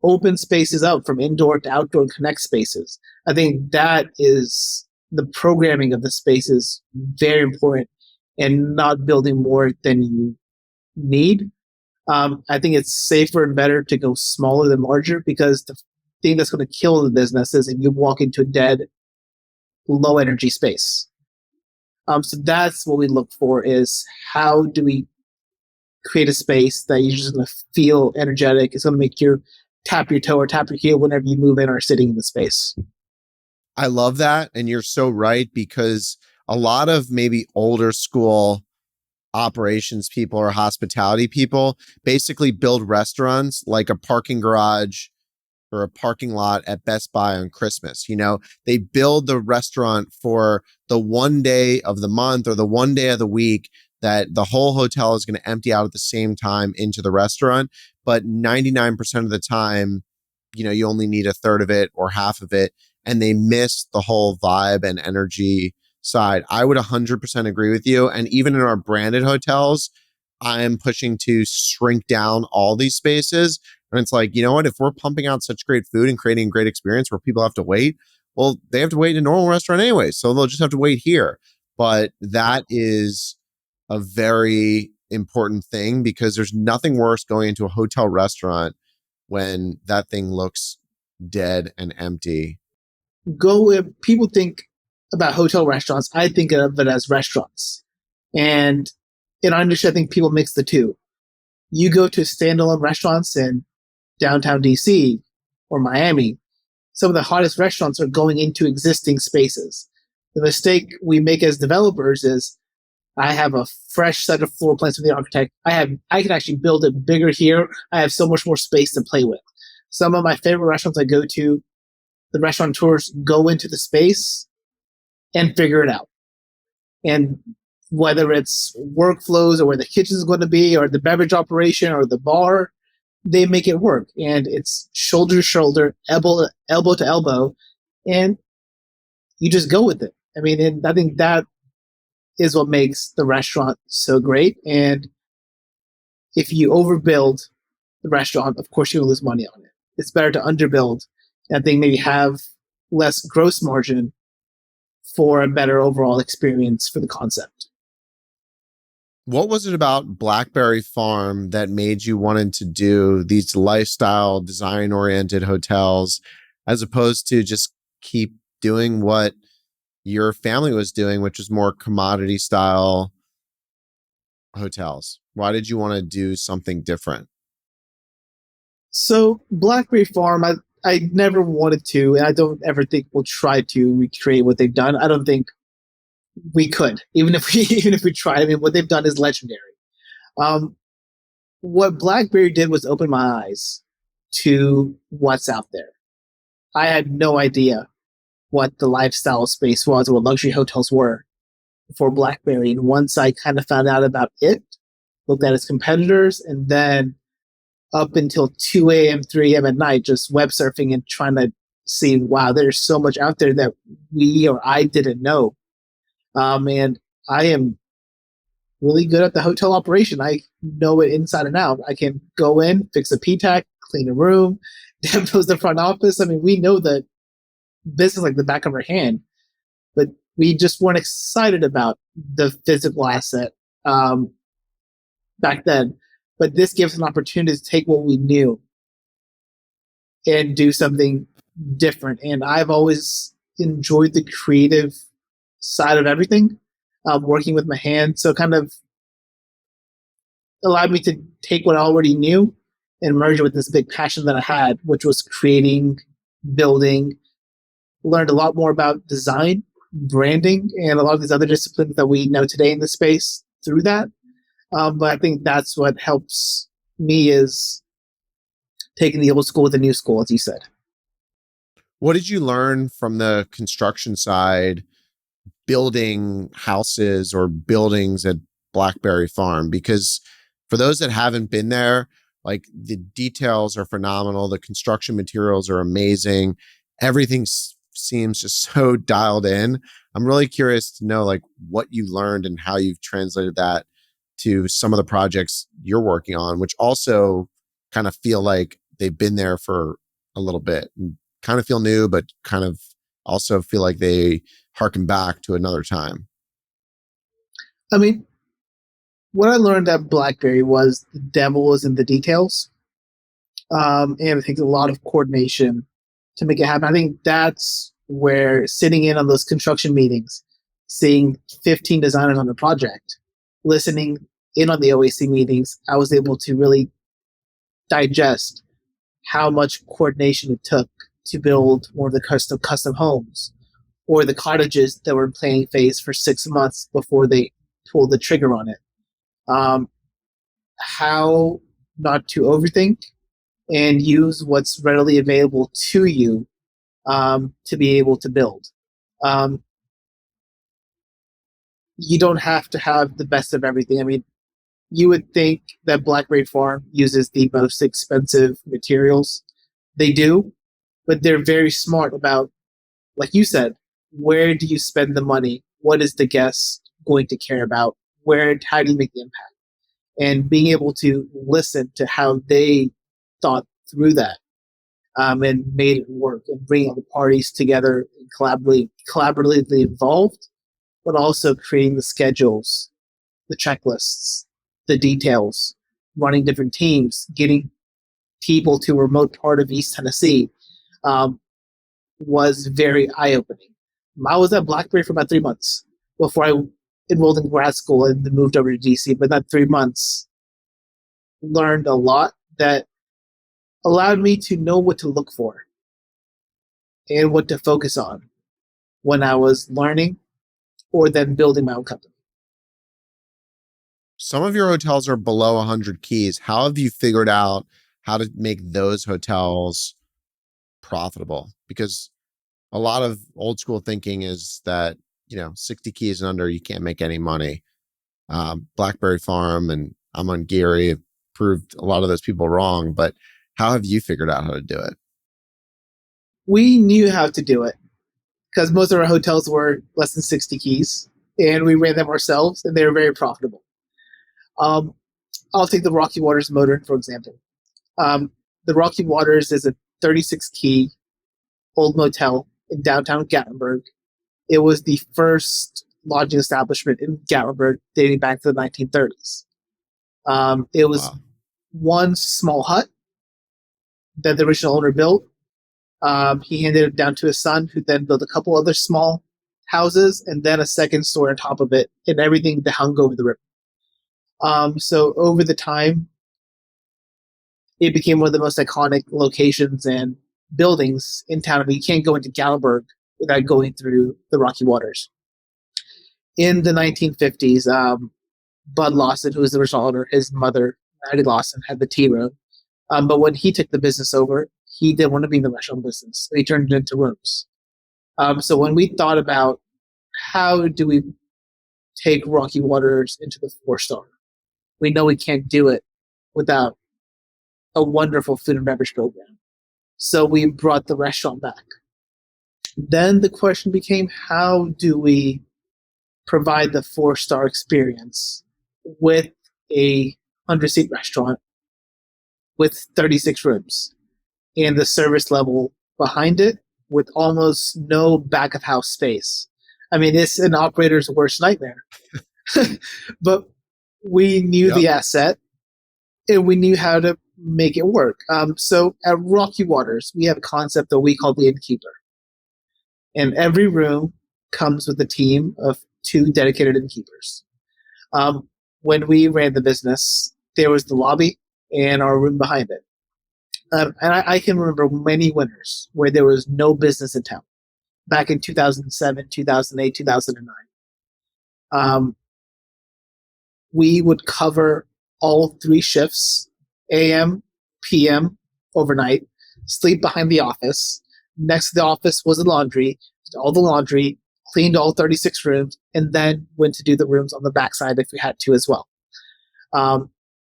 open spaces up from indoor to outdoor, and connect spaces, I think that is the programming of the space is very important, and not building more than you need. I think it's safer and better to go smaller than larger, because the thing that's going to kill the business is if you walk into a dead, low energy space. So that's what we look for, is how do we create a space that you're just going to feel energetic. It's going to make you tap your toe or tap your heel whenever you move in or sitting in the space. I love that. And you're so right, because a lot of maybe older school operations people or hospitality people basically build restaurants like a parking garage or a parking lot at Best Buy on Christmas. They build the restaurant for the one day of the month or the one day of the week that the whole hotel is going to empty out at the same time into the restaurant. But 99% of the time, you only need a third of it or half of it, and they miss the whole vibe and energy side. I would 100% agree with you. And even in our branded hotels, I am pushing to shrink down all these spaces. And it's like, you know what? If we're pumping out such great food and creating a great experience where people have to wait, well, they have to wait in a normal restaurant anyway. So they'll just have to wait here. But that is a very important thing, because there's nothing worse going into a hotel restaurant when that thing looks dead and empty. People think about hotel restaurants. I think of it as restaurants. And in our industry, I think people mix the two. You go to standalone restaurants in downtown DC or Miami, some of the hottest restaurants are going into existing spaces. The mistake we make as developers is, I have a fresh set of floor plans from the architect. I can actually build it bigger here. I have so much more space to play with. Some of my favorite restaurants I go to, the restaurateurs go into the space and figure it out. And whether it's workflows or where the kitchen is going to be or the beverage operation or the bar, they make it work. And it's shoulder to shoulder, elbow to elbow, and you just go with it. I mean, and I think that is what makes the restaurant so great. And if you overbuild the restaurant, of course, you're going to lose money on it. It's better to underbuild and I think maybe have less gross margin for a better overall experience for the concept. What was it about Blackberry Farm that made you wanted to do these lifestyle design oriented hotels as opposed to just keep doing what your family was doing, which is more commodity style hotels? Why did you want to do something different? So Blackberry Farm, I never wanted to, and I don't ever think we'll try to recreate what they've done. I don't think we could, even if we tried. I mean, what they've done is legendary. What Blackberry did was open my eyes to what's out there. I had no idea what the lifestyle space was or what luxury hotels were for Blackberry. And once I kind of found out about it, looked at its competitors, and then up until 2 a.m., 3 a.m. at night, just web surfing and trying to see, wow, there's so much out there that we or I didn't know. And I am really good at the hotel operation. I know it inside and out. I can go in, fix a PTAC, clean a room, close the front office. I mean, we know the business like the back of our hand, but we just weren't excited about the physical asset back then. But this gives an opportunity to take what we knew and do something different. And I've always enjoyed the creative side of everything, working with my hands. So kind of allowed me to take what I already knew and merge it with this big passion that I had, which was creating, building. Learned a lot more about design, branding, and a lot of these other disciplines that we know today in the space through that. But I think that's what helps me is taking the old school with the new school, as you said. What did you learn from the construction side, building houses or buildings at Blackberry Farm? Because for those that haven't been there, like the details are phenomenal. The construction materials are amazing. Everything seems just so dialed in. I'm really curious to know like what you learned and how you've translated that to some of the projects you're working on, which also kind of feel like they've been there for a little bit and kind of feel new, but kind of also feel like they harken back to another time. I mean, what I learned at Blackberry was the devil is in the details. And it takes a lot of coordination to make it happen. I think that's where sitting in on those construction meetings, seeing 15 designers on the project, listening in on the OAC meetings, I was able to really digest how much coordination it took to build more of the custom homes or the cottages that were in planning phase for 6 months before they pulled the trigger on it. How not to overthink and use what's readily available to you to be able to build. You don't have to have the best of everything. I mean, you would think that Blackberry Farm uses the most expensive materials. They do, but they're very smart about, like you said, where do you spend the money? What is the guest going to care about? How do you make the impact? And being able to listen to how they thought through that and made it work and bring all the parties together and collaboratively involved, but also creating the schedules, the checklists, the details, running different teams, getting people to a remote part of East Tennessee was very eye-opening. I was at Blackberry for about 3 months before I enrolled in grad school and then moved over to DC. But that 3 months learned a lot that allowed me to know what to look for and what to focus on when I was learning or then building my own company. Some of your hotels are below 100 keys. How have you figured out how to make those hotels profitable? Because a lot of old school thinking is that, 60 keys and under, you can't make any money. Blackberry Farm and I'm on Geary have proved a lot of those people wrong, but how have you figured out how to do it? We knew how to do it because most of our hotels were less than 60 keys and we ran them ourselves and they were very profitable. I'll take the Rocky Waters Modern, for example. The Rocky Waters is a 36 key old motel in downtown Gatlinburg. It was the first lodging establishment in Gatlinburg dating back to the 1930s. It was one small hut that the original owner built. He handed it down to his son, who then built a couple other small houses and then a second story on top of it, and everything that hung over the river. So over the time, it became one of the most iconic locations and buildings in town. I mean, you can't go into Gatlinburg without going through the Rocky Waters. In the 1950s, Bud Lawson, who was the original owner, his mother, Maddie Lawson, had the tea room. But when he took the business over, he didn't want to be in the restaurant business. So he turned it into rooms. So when we thought about how do we take Rocky Waters into the 4-star, we know we can't do it without a wonderful food and beverage program. So we brought the restaurant back. Then the question became, how do we provide the 4-star experience with a 100-seat restaurant with 36 rooms and the service level behind it with almost no back of house space? I mean, it's an operator's worst nightmare. But we knew the asset and we knew how to make it work. So at Rocky Waters, we have a concept that we call the Innkeeper. And every room comes with a team of 2 dedicated innkeepers. When we ran the business, there was the lobby and our room behind it. And I can remember many winters where there was no business in town back in 2007, 2008, 2009. We would cover all 3 shifts, AM, PM, overnight, sleep behind the office. Next to the office was the laundry, did all the laundry, cleaned all 36 rooms, and then went to do the rooms on the backside if we had to as well.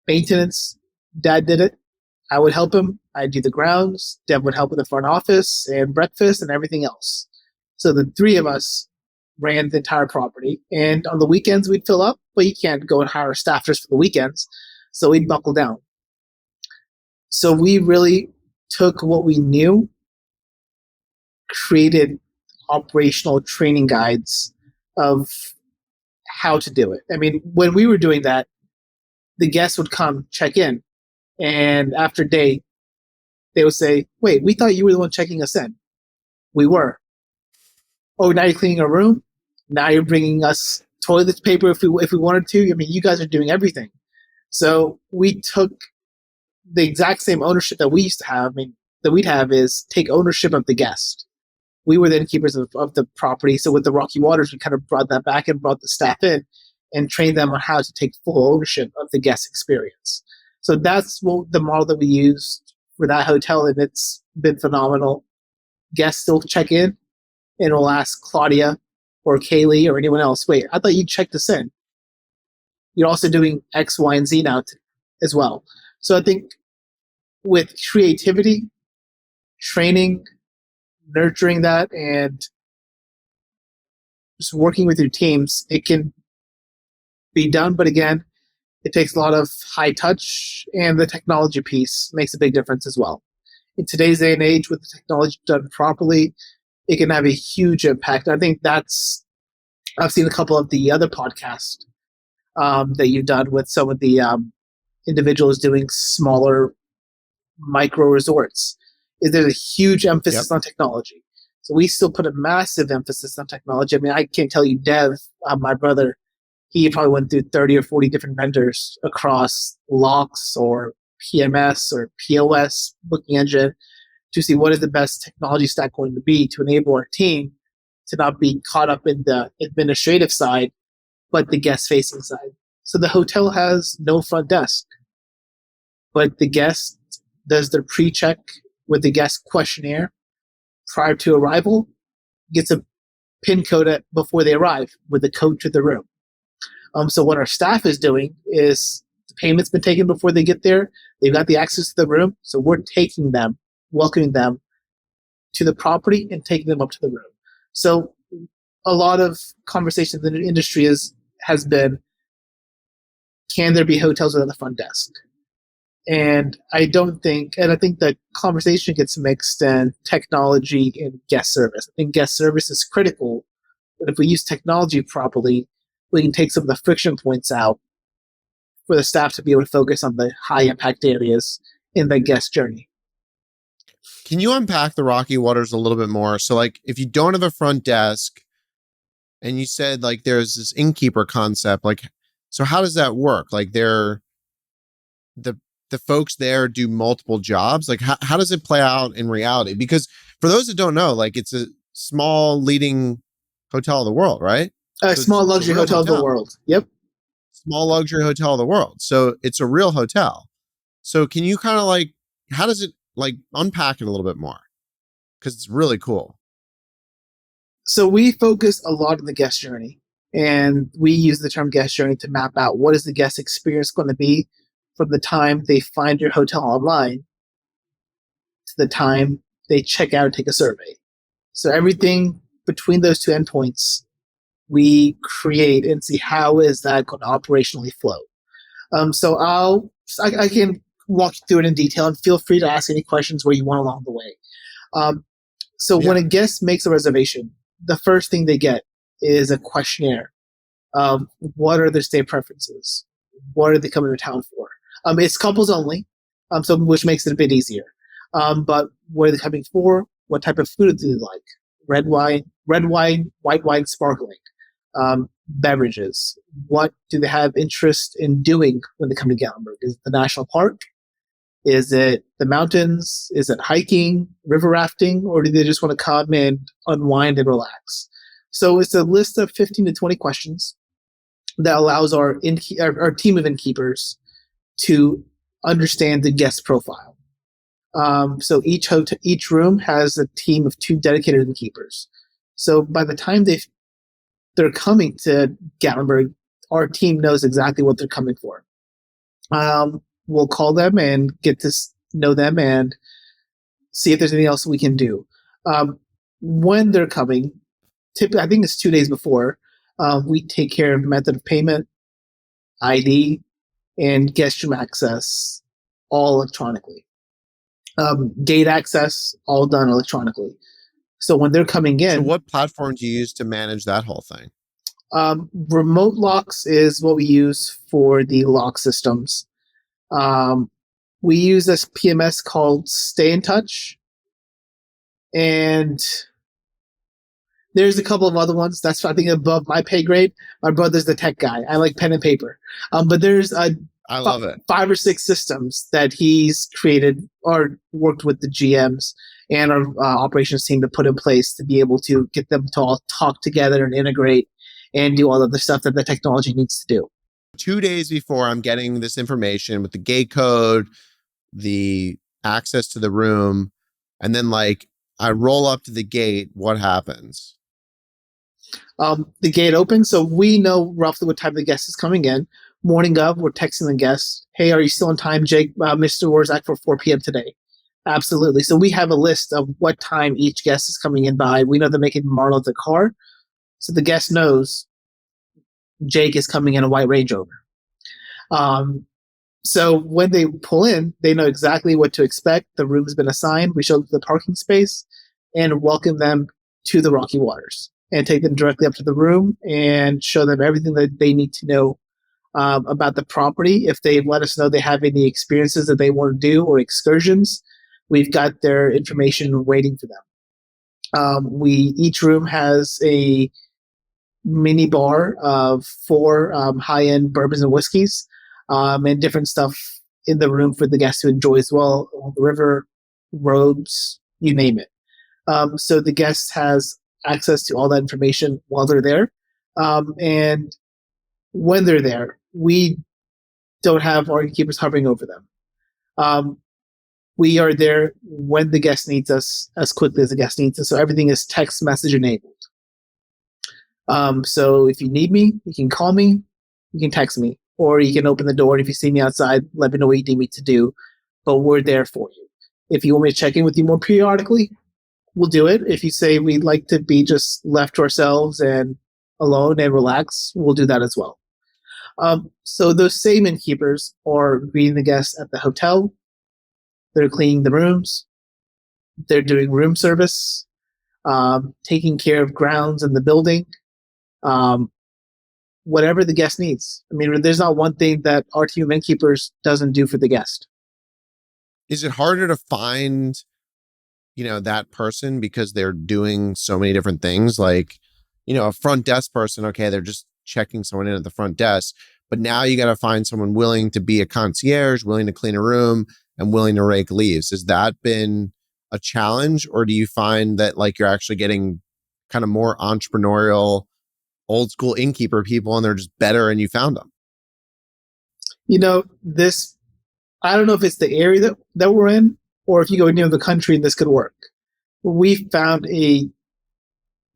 Maintenance, Dad did it. I would help him. I'd do the grounds. Deb would help with the front office and breakfast and everything else. So the 3 of us ran the entire property. And on the weekends, we'd fill up, but you can't go and hire staffers for the weekends. So we'd buckle down. So we really took what we knew, created operational training guides of how to do it. I mean, when we were doing that, the guests would come check in, and after a day, they would say, "Wait, we thought you were the one checking us in." We were. Oh, now you're cleaning our room. Now you're bringing us toilet paper if we wanted to. I mean, you guys are doing everything. So we took the exact same ownership that we used to have. I mean, that we'd have is take ownership of the guest. We were the innkeepers of the property. So with the Rocky Waters, we kind of brought that back and brought the staff in and trained them on how to take full ownership of the guest experience. So that's what the model that we used for that hotel, and it's been phenomenal. Guests still check in and will ask Claudia or Kaylee or anyone else, "Wait, I thought you checked us in. You're also doing X, Y, and Z now as well." So I think with creativity, training, nurturing that, and just working with your teams, it can be done. But again, it takes a lot of high touch, and the technology piece makes a big difference as well. In today's day and age, with the technology done properly, it can have a huge impact. I think I've seen a couple of the other podcasts that you've done with some of the individuals doing smaller micro resorts. There's a huge emphasis on technology. So we still put a massive emphasis on technology. I mean, I can't tell you, Dev, my brother, he probably went through 30 or 40 different vendors across locks or PMS or POS booking engine to see what is the best technology stack going to be to enable our team to not be caught up in the administrative side, but the guest facing side. So the hotel has no front desk, but the guest does their pre-check with the guest questionnaire prior to arrival, gets a PIN code before they arrive with the code to the room. So what our staff is doing is the payment's been taken before they get there. They've got the access to the room. So we're taking them, welcoming them to the property and taking them up to the room. So a lot of conversations in the industry has been, can there be hotels without a front desk? And I think the conversation gets mixed in technology and guest service. I think guest service is critical, but if we use technology properly, we can take some of the friction points out for the staff to be able to focus on the high impact areas in the guest journey. Can you unpack the Rocky Waters a little bit more? So like if you don't have a front desk and you said like there's this innkeeper concept, like, so how does that work? Like the folks there do multiple jobs. Like how does it play out in reality? Because for those that don't know, like it's a small leading hotel of the world, right? A small luxury hotel of the world. Yep. Small luxury hotel of the world. So it's a real hotel. So can you kind of like, how does it like unpack it a little bit more? Because it's really cool. So we focus a lot on the guest journey, and we use the term guest journey to map out what is the guest experience going to be from the time they find your hotel online to the time they check out and take a survey. So everything between those two endpoints, we create and see how is that going to operationally flow. So I can walk you through it in detail, and feel free to ask any questions where you want along the way. When a guest makes a reservation, the first thing they get is a questionnaire. What are their stay preferences? What are they coming to town for? It's couples only, which makes it a bit easier. But what are they coming for? What type of food do they like? Red wine, white wine, sparkling. Beverages. What do they have interest in doing when they come to Gatlinburg? Is it the national park? Is it the mountains? Is it hiking, river rafting, or do they just want to come and unwind and relax? So it's a list of 15 to 20 questions that allows our team of innkeepers to understand the guest profile. So each room has a team of 2 dedicated innkeepers. So by the time they're coming to Gatlinburg, our team knows exactly what they're coming for. We'll call them and get to know them and see if there's anything else we can do. When they're coming, I think it's 2 days before, we take care of method of payment, ID, and guest room access, all electronically. Gate access, all done electronically. So when they're coming So in, what platform do you use to manage that whole thing? remote locks is what we use for the lock systems. We use this PMS called Stay in Touch, and there's a couple of other ones that's, I think, above my pay grade. My brother's the tech guy. I like pen and paper. But there's I love it. 5 or 6 systems that he's created or worked with the GMs and our operations team to put in place to be able to get them to all talk together and integrate and do all of the stuff that the technology needs to do. 2 days before I'm getting this information with the gate code, the access to the room, and then like I roll up to the gate, what happens? The gate opens, so we know roughly what time the guest is coming in. Morning of, we're texting the guest, "Hey, are you still on time, Jake? Mr. Warzak for 4 p.m. today." Absolutely. So we have a list of what time each guest is coming in by. We know they're making model of the car, so the guest knows Jake is coming in a white Range Rover. So when they pull in, they know exactly what to expect. The room's been assigned. We show them the parking space and welcome them to the Rocky Waters and take them directly up to the room and show them everything that they need to know about the property. If they let us know they have any experiences that they want to do or excursions, we've got their information waiting for them. Each room has a mini bar of 4 high-end bourbons and whiskeys, and different stuff in the room for the guests to enjoy as well. The river, robes, you name it. So the guest has access to all that information while they're there. And when they're there, we don't have our innkeepers hovering over them. We are there when the guest needs us, as quickly as the guest needs us. So everything is text message enabled. So if you need me, you can call me, you can text me, or you can open the door. And if you see me outside, let me know what you need me to do. But we're there for you. If you want me to check in with you more periodically, we'll do it. If you say we'd like to be just left to ourselves and alone and relax, we'll do that as well. So those same innkeepers are greeting the guests at the hotel. They're cleaning the rooms. They're doing room service, taking care of grounds in the building, whatever the guest needs. I mean, there's not one thing that our team of innkeepers doesn't do for the guest. Is it harder to find, that person because they're doing so many different things? Like, a front desk person, okay, they're just checking someone in at the front desk, but now you got to find someone willing to be a concierge, willing to clean a room, and willing to rake leaves. Has that been a challenge, or do you find that like you're actually getting kind of more entrepreneurial, old school innkeeper people, and they're just better and you found them? I don't know if it's the area that we're in, or if you go near the country and this could work. We found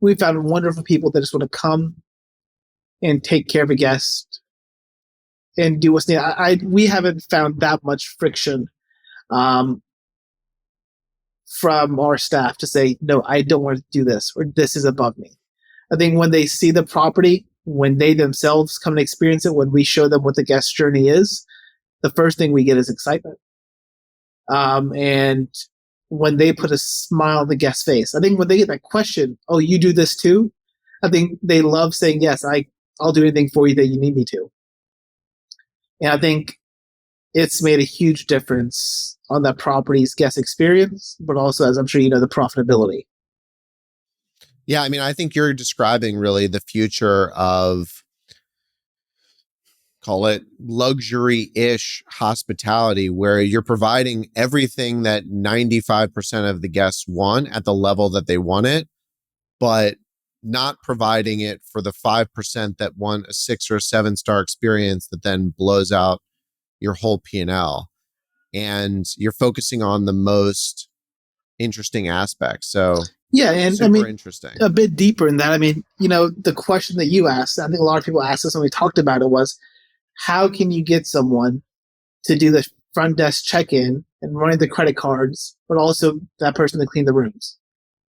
wonderful people that just want to come and take care of a guest and do what's needed. We haven't found that much friction from our staff to say, no, I don't want to do this, or this is above me. I think when they see the property, when they themselves come and experience it, when we show them what the guest journey is, the first thing we get is excitement. And when they put a smile on the guest's face, I think when they get that question, "Oh, you do this too?" I think they love saying, "Yes, I'll do anything for you that you need me to." And I think it's made a huge difference on that property's guest experience, but also, as I'm sure you know, the profitability. Yeah, I mean, I think you're describing really the future of, call it luxury-ish hospitality, where you're providing everything that 95% of the guests want at the level that they want it, but not providing it for the 5% that want a 6 or a 7-star experience that then blows out your whole P&L. And you're focusing on the most interesting aspects. So yeah, and super I mean, interesting. A bit deeper in that. I mean, the question that you asked, I think a lot of people asked us when we talked about it, was how can you get someone to do the front desk check-in and running the credit cards, but also that person to clean the rooms?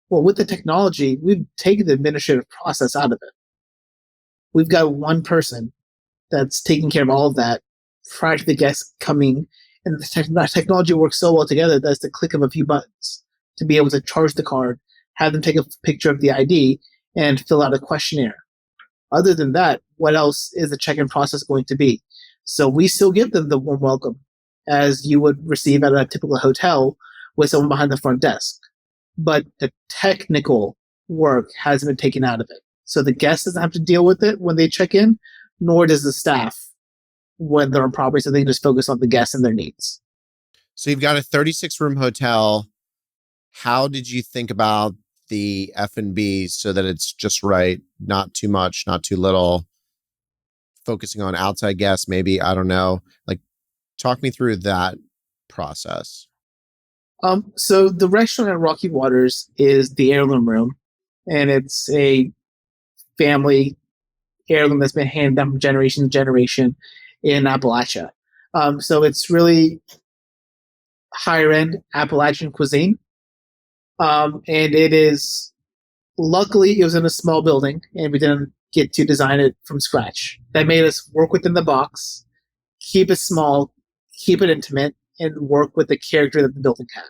Well, with the technology, we've taken the administrative process out of it. We've got one person that's taking care of all of that prior to the guests coming, and the technology works so well together that it's the click of a few buttons to be able to charge the card, have them take a picture of the ID and fill out a questionnaire. Other than that, what else is the check-in process going to be? So we still give them the warm welcome as you would receive at a typical hotel with someone behind the front desk. But the technical work hasn't been taken out of it. So the guest doesn't have to deal with it when they check in, nor does the staff when they're on property. So they can just focus on the guests and their needs. So you've got a 36-room hotel. How did you think about the F&B so that it's just right, not too much, not too little, focusing on outside guests, maybe, I don't know. Like, talk me through that process. So the restaurant at Rocky Waters is the heirloom room, and it's a family heirloom that's been handed down from generation to generation in Appalachia. So it's really higher end Appalachian cuisine. And it is, luckily, it was in a small building and we didn't get to design it from scratch. That made us work within the box, keep it small, keep it intimate, and work with the character that the building had.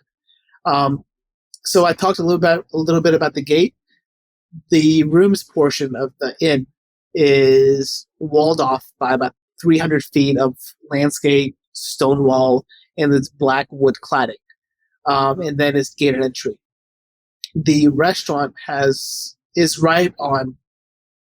So I talked a little bit about the gate. The rooms portion of the inn is walled off by about 300 feet of landscape, stone wall, and this black wood cladding. And then it's gated entry. The restaurant is right on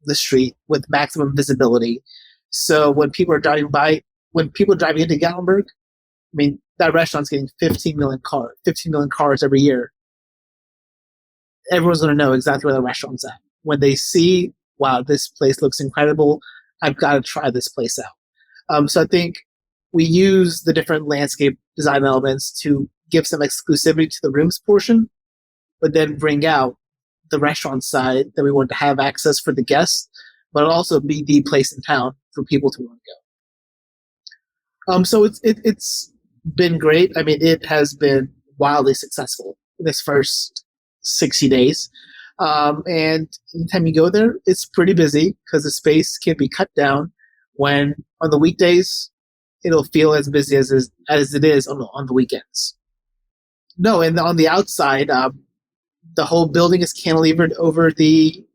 the street with maximum visibility. So when people are driving into Gatlinburg, I mean, that restaurant's getting 15 million cars every year. Everyone's going to know exactly where the restaurant's at. When they see, wow, this place looks incredible, I've got to try this place out. So I think we use the different landscape design elements to give some exclusivity to the rooms portion, but then bring out the restaurant side that we want to have access for the guests, but also be the place in town for people to want to go. So it's been great. I mean, it has been wildly successful in this first 60 days. And anytime you go there, it's pretty busy because the space can be cut down when on the weekdays, it'll feel as busy as it is on the weekends. No, and on the outside, the whole building is cantilevered over the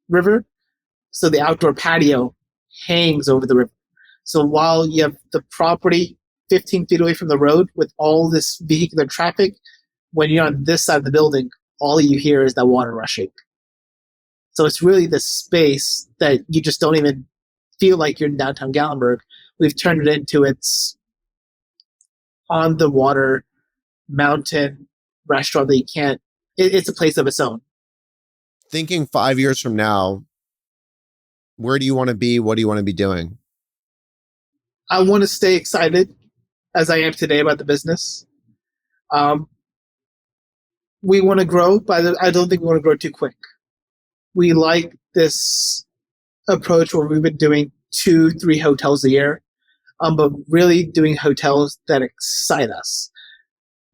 river. So the outdoor patio hangs over the river. So while you have the property 15 feet away from the road with all this vehicular traffic, when you're on this side of the building, all you hear is that water rushing. So it's really the space that you just don't even feel like you're in downtown Gatlinburg. We've turned it into its on the water mountain restaurant that you can't, it's a place of its own. Thinking 5 years from now, where do you want to be? What do you want to be doing? I want to stay excited as I am today about the business. We want to grow, but I don't think we want to grow too quick. We like this approach where we've been doing 2-3 hotels a year, but really doing hotels that excite us.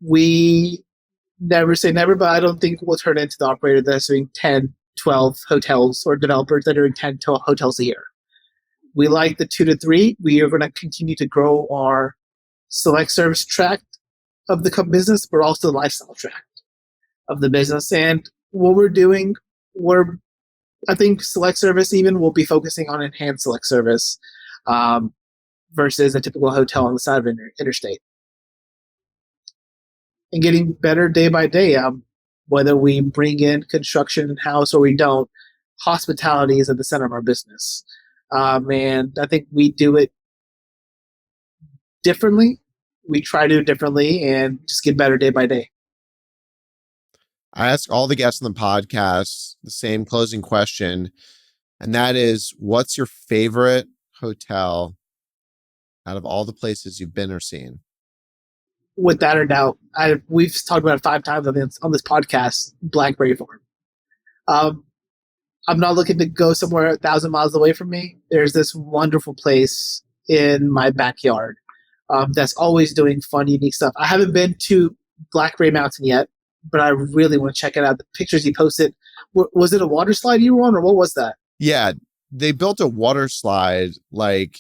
We never say never, but I don't think we'll turn into the operator that's doing 10, 12 hotels or developers that are doing 10 hotels a year. We like the 2 to 3. We are going to continue to grow our select service track of the business, but also the lifestyle track of the business. And what we're doing, I think select service even will be focusing on enhanced select service versus a typical hotel on the side of an interstate. And getting better day by day. Whether we bring in construction in-house or we don't, hospitality is at the center of our business. And I think we do it differently. We try to do it differently and just get better day by day. I ask all the guests on the podcast the same closing question, and that is, what's your favorite hotel out of all the places you've been or seen? Without a doubt, we've talked about it 5 times on this podcast, Blackberry Farm. I'm not looking to go somewhere 1,000 miles away from me. There's this wonderful place in my backyard that's always doing fun, unique stuff. I haven't been to Blackberry Mountain yet, but I really want to check it out. The pictures you posted, was it a water slide you were on, or what was that? Yeah, they built a water slide like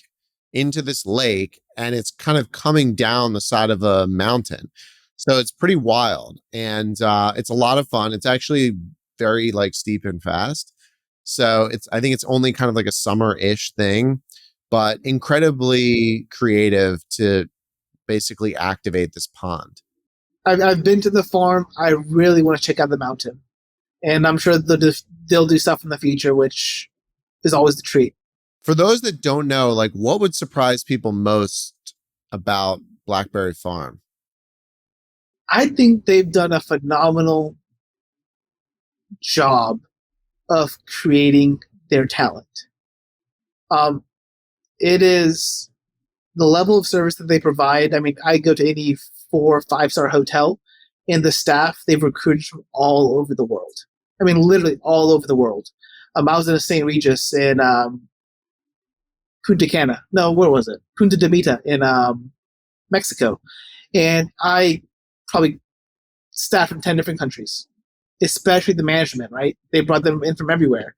into this lake, and it's kind of coming down the side of a mountain. So it's pretty wild, and it's a lot of fun. It's actually very like steep and fast. So I think it's only kind of like a summer-ish thing, but incredibly creative to basically activate this pond. I've been to the farm. I really want to check out the mountain, and I'm sure they'll do stuff in the future, which is always the treat. For those that don't know, like what would surprise people most about Blackberry Farm? I think they've done a phenomenal job of creating their talent. It is the level of service that they provide. I mean, I go to any 4 or 5-star hotel, and the staff they've recruited from all over the world. I mean, literally all over the world. I was in a St. Regis in Punta Cana. No, where was it? Punta de Mita in Mexico. And I probably staff from 10 different countries, especially the management, right? They brought them in from everywhere.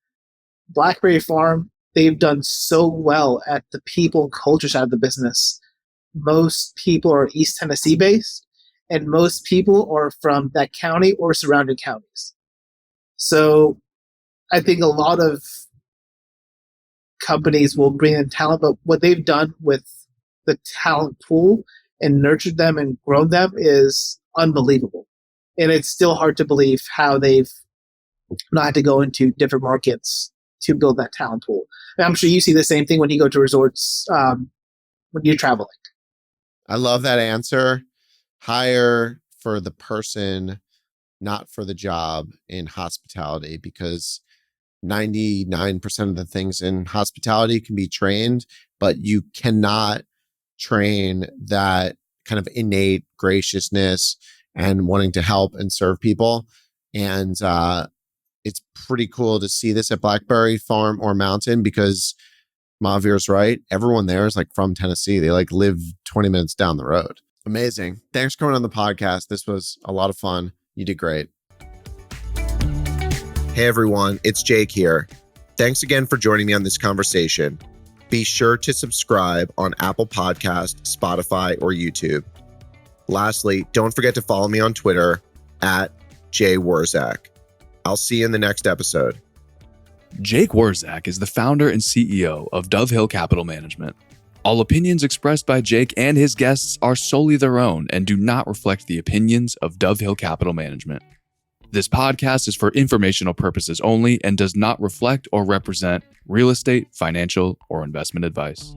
Blackberry Farm, they've done so well at the people and culture side of the business. Most people are East Tennessee based, and most people are from that county or surrounding counties. So I think a lot of companies will bring in talent, but what they've done with the talent pool and nurtured them and grown them is unbelievable. And it's still hard to believe how they've not had to go into different markets to build that talent pool. And I'm sure you see the same thing when you go to resorts when you're traveling. I love that answer. Hire for the person, not for the job in hospitality, because 99% of the things in hospitality can be trained, but you cannot train that kind of innate graciousness and wanting to help and serve people. And it's pretty cool to see this at Blackberry Farm or Mountain, because Mahavir's right. Everyone there is like from Tennessee. They like live 20 minutes down the road. Amazing. Thanks for coming on the podcast. This was a lot of fun. You did great. Hey everyone, it's Jake here. Thanks again for joining me on this conversation. Be sure to subscribe on Apple Podcasts, Spotify, or YouTube. Lastly, don't forget to follow me on Twitter at jwurzak. I'll see you in the next episode. Jake Wurzak is the founder and CEO of Dove Hill Capital Management. All opinions expressed by Jake and his guests are solely their own and do not reflect the opinions of Dove Hill Capital Management. This podcast is for informational purposes only and does not reflect or represent real estate, financial, or investment advice.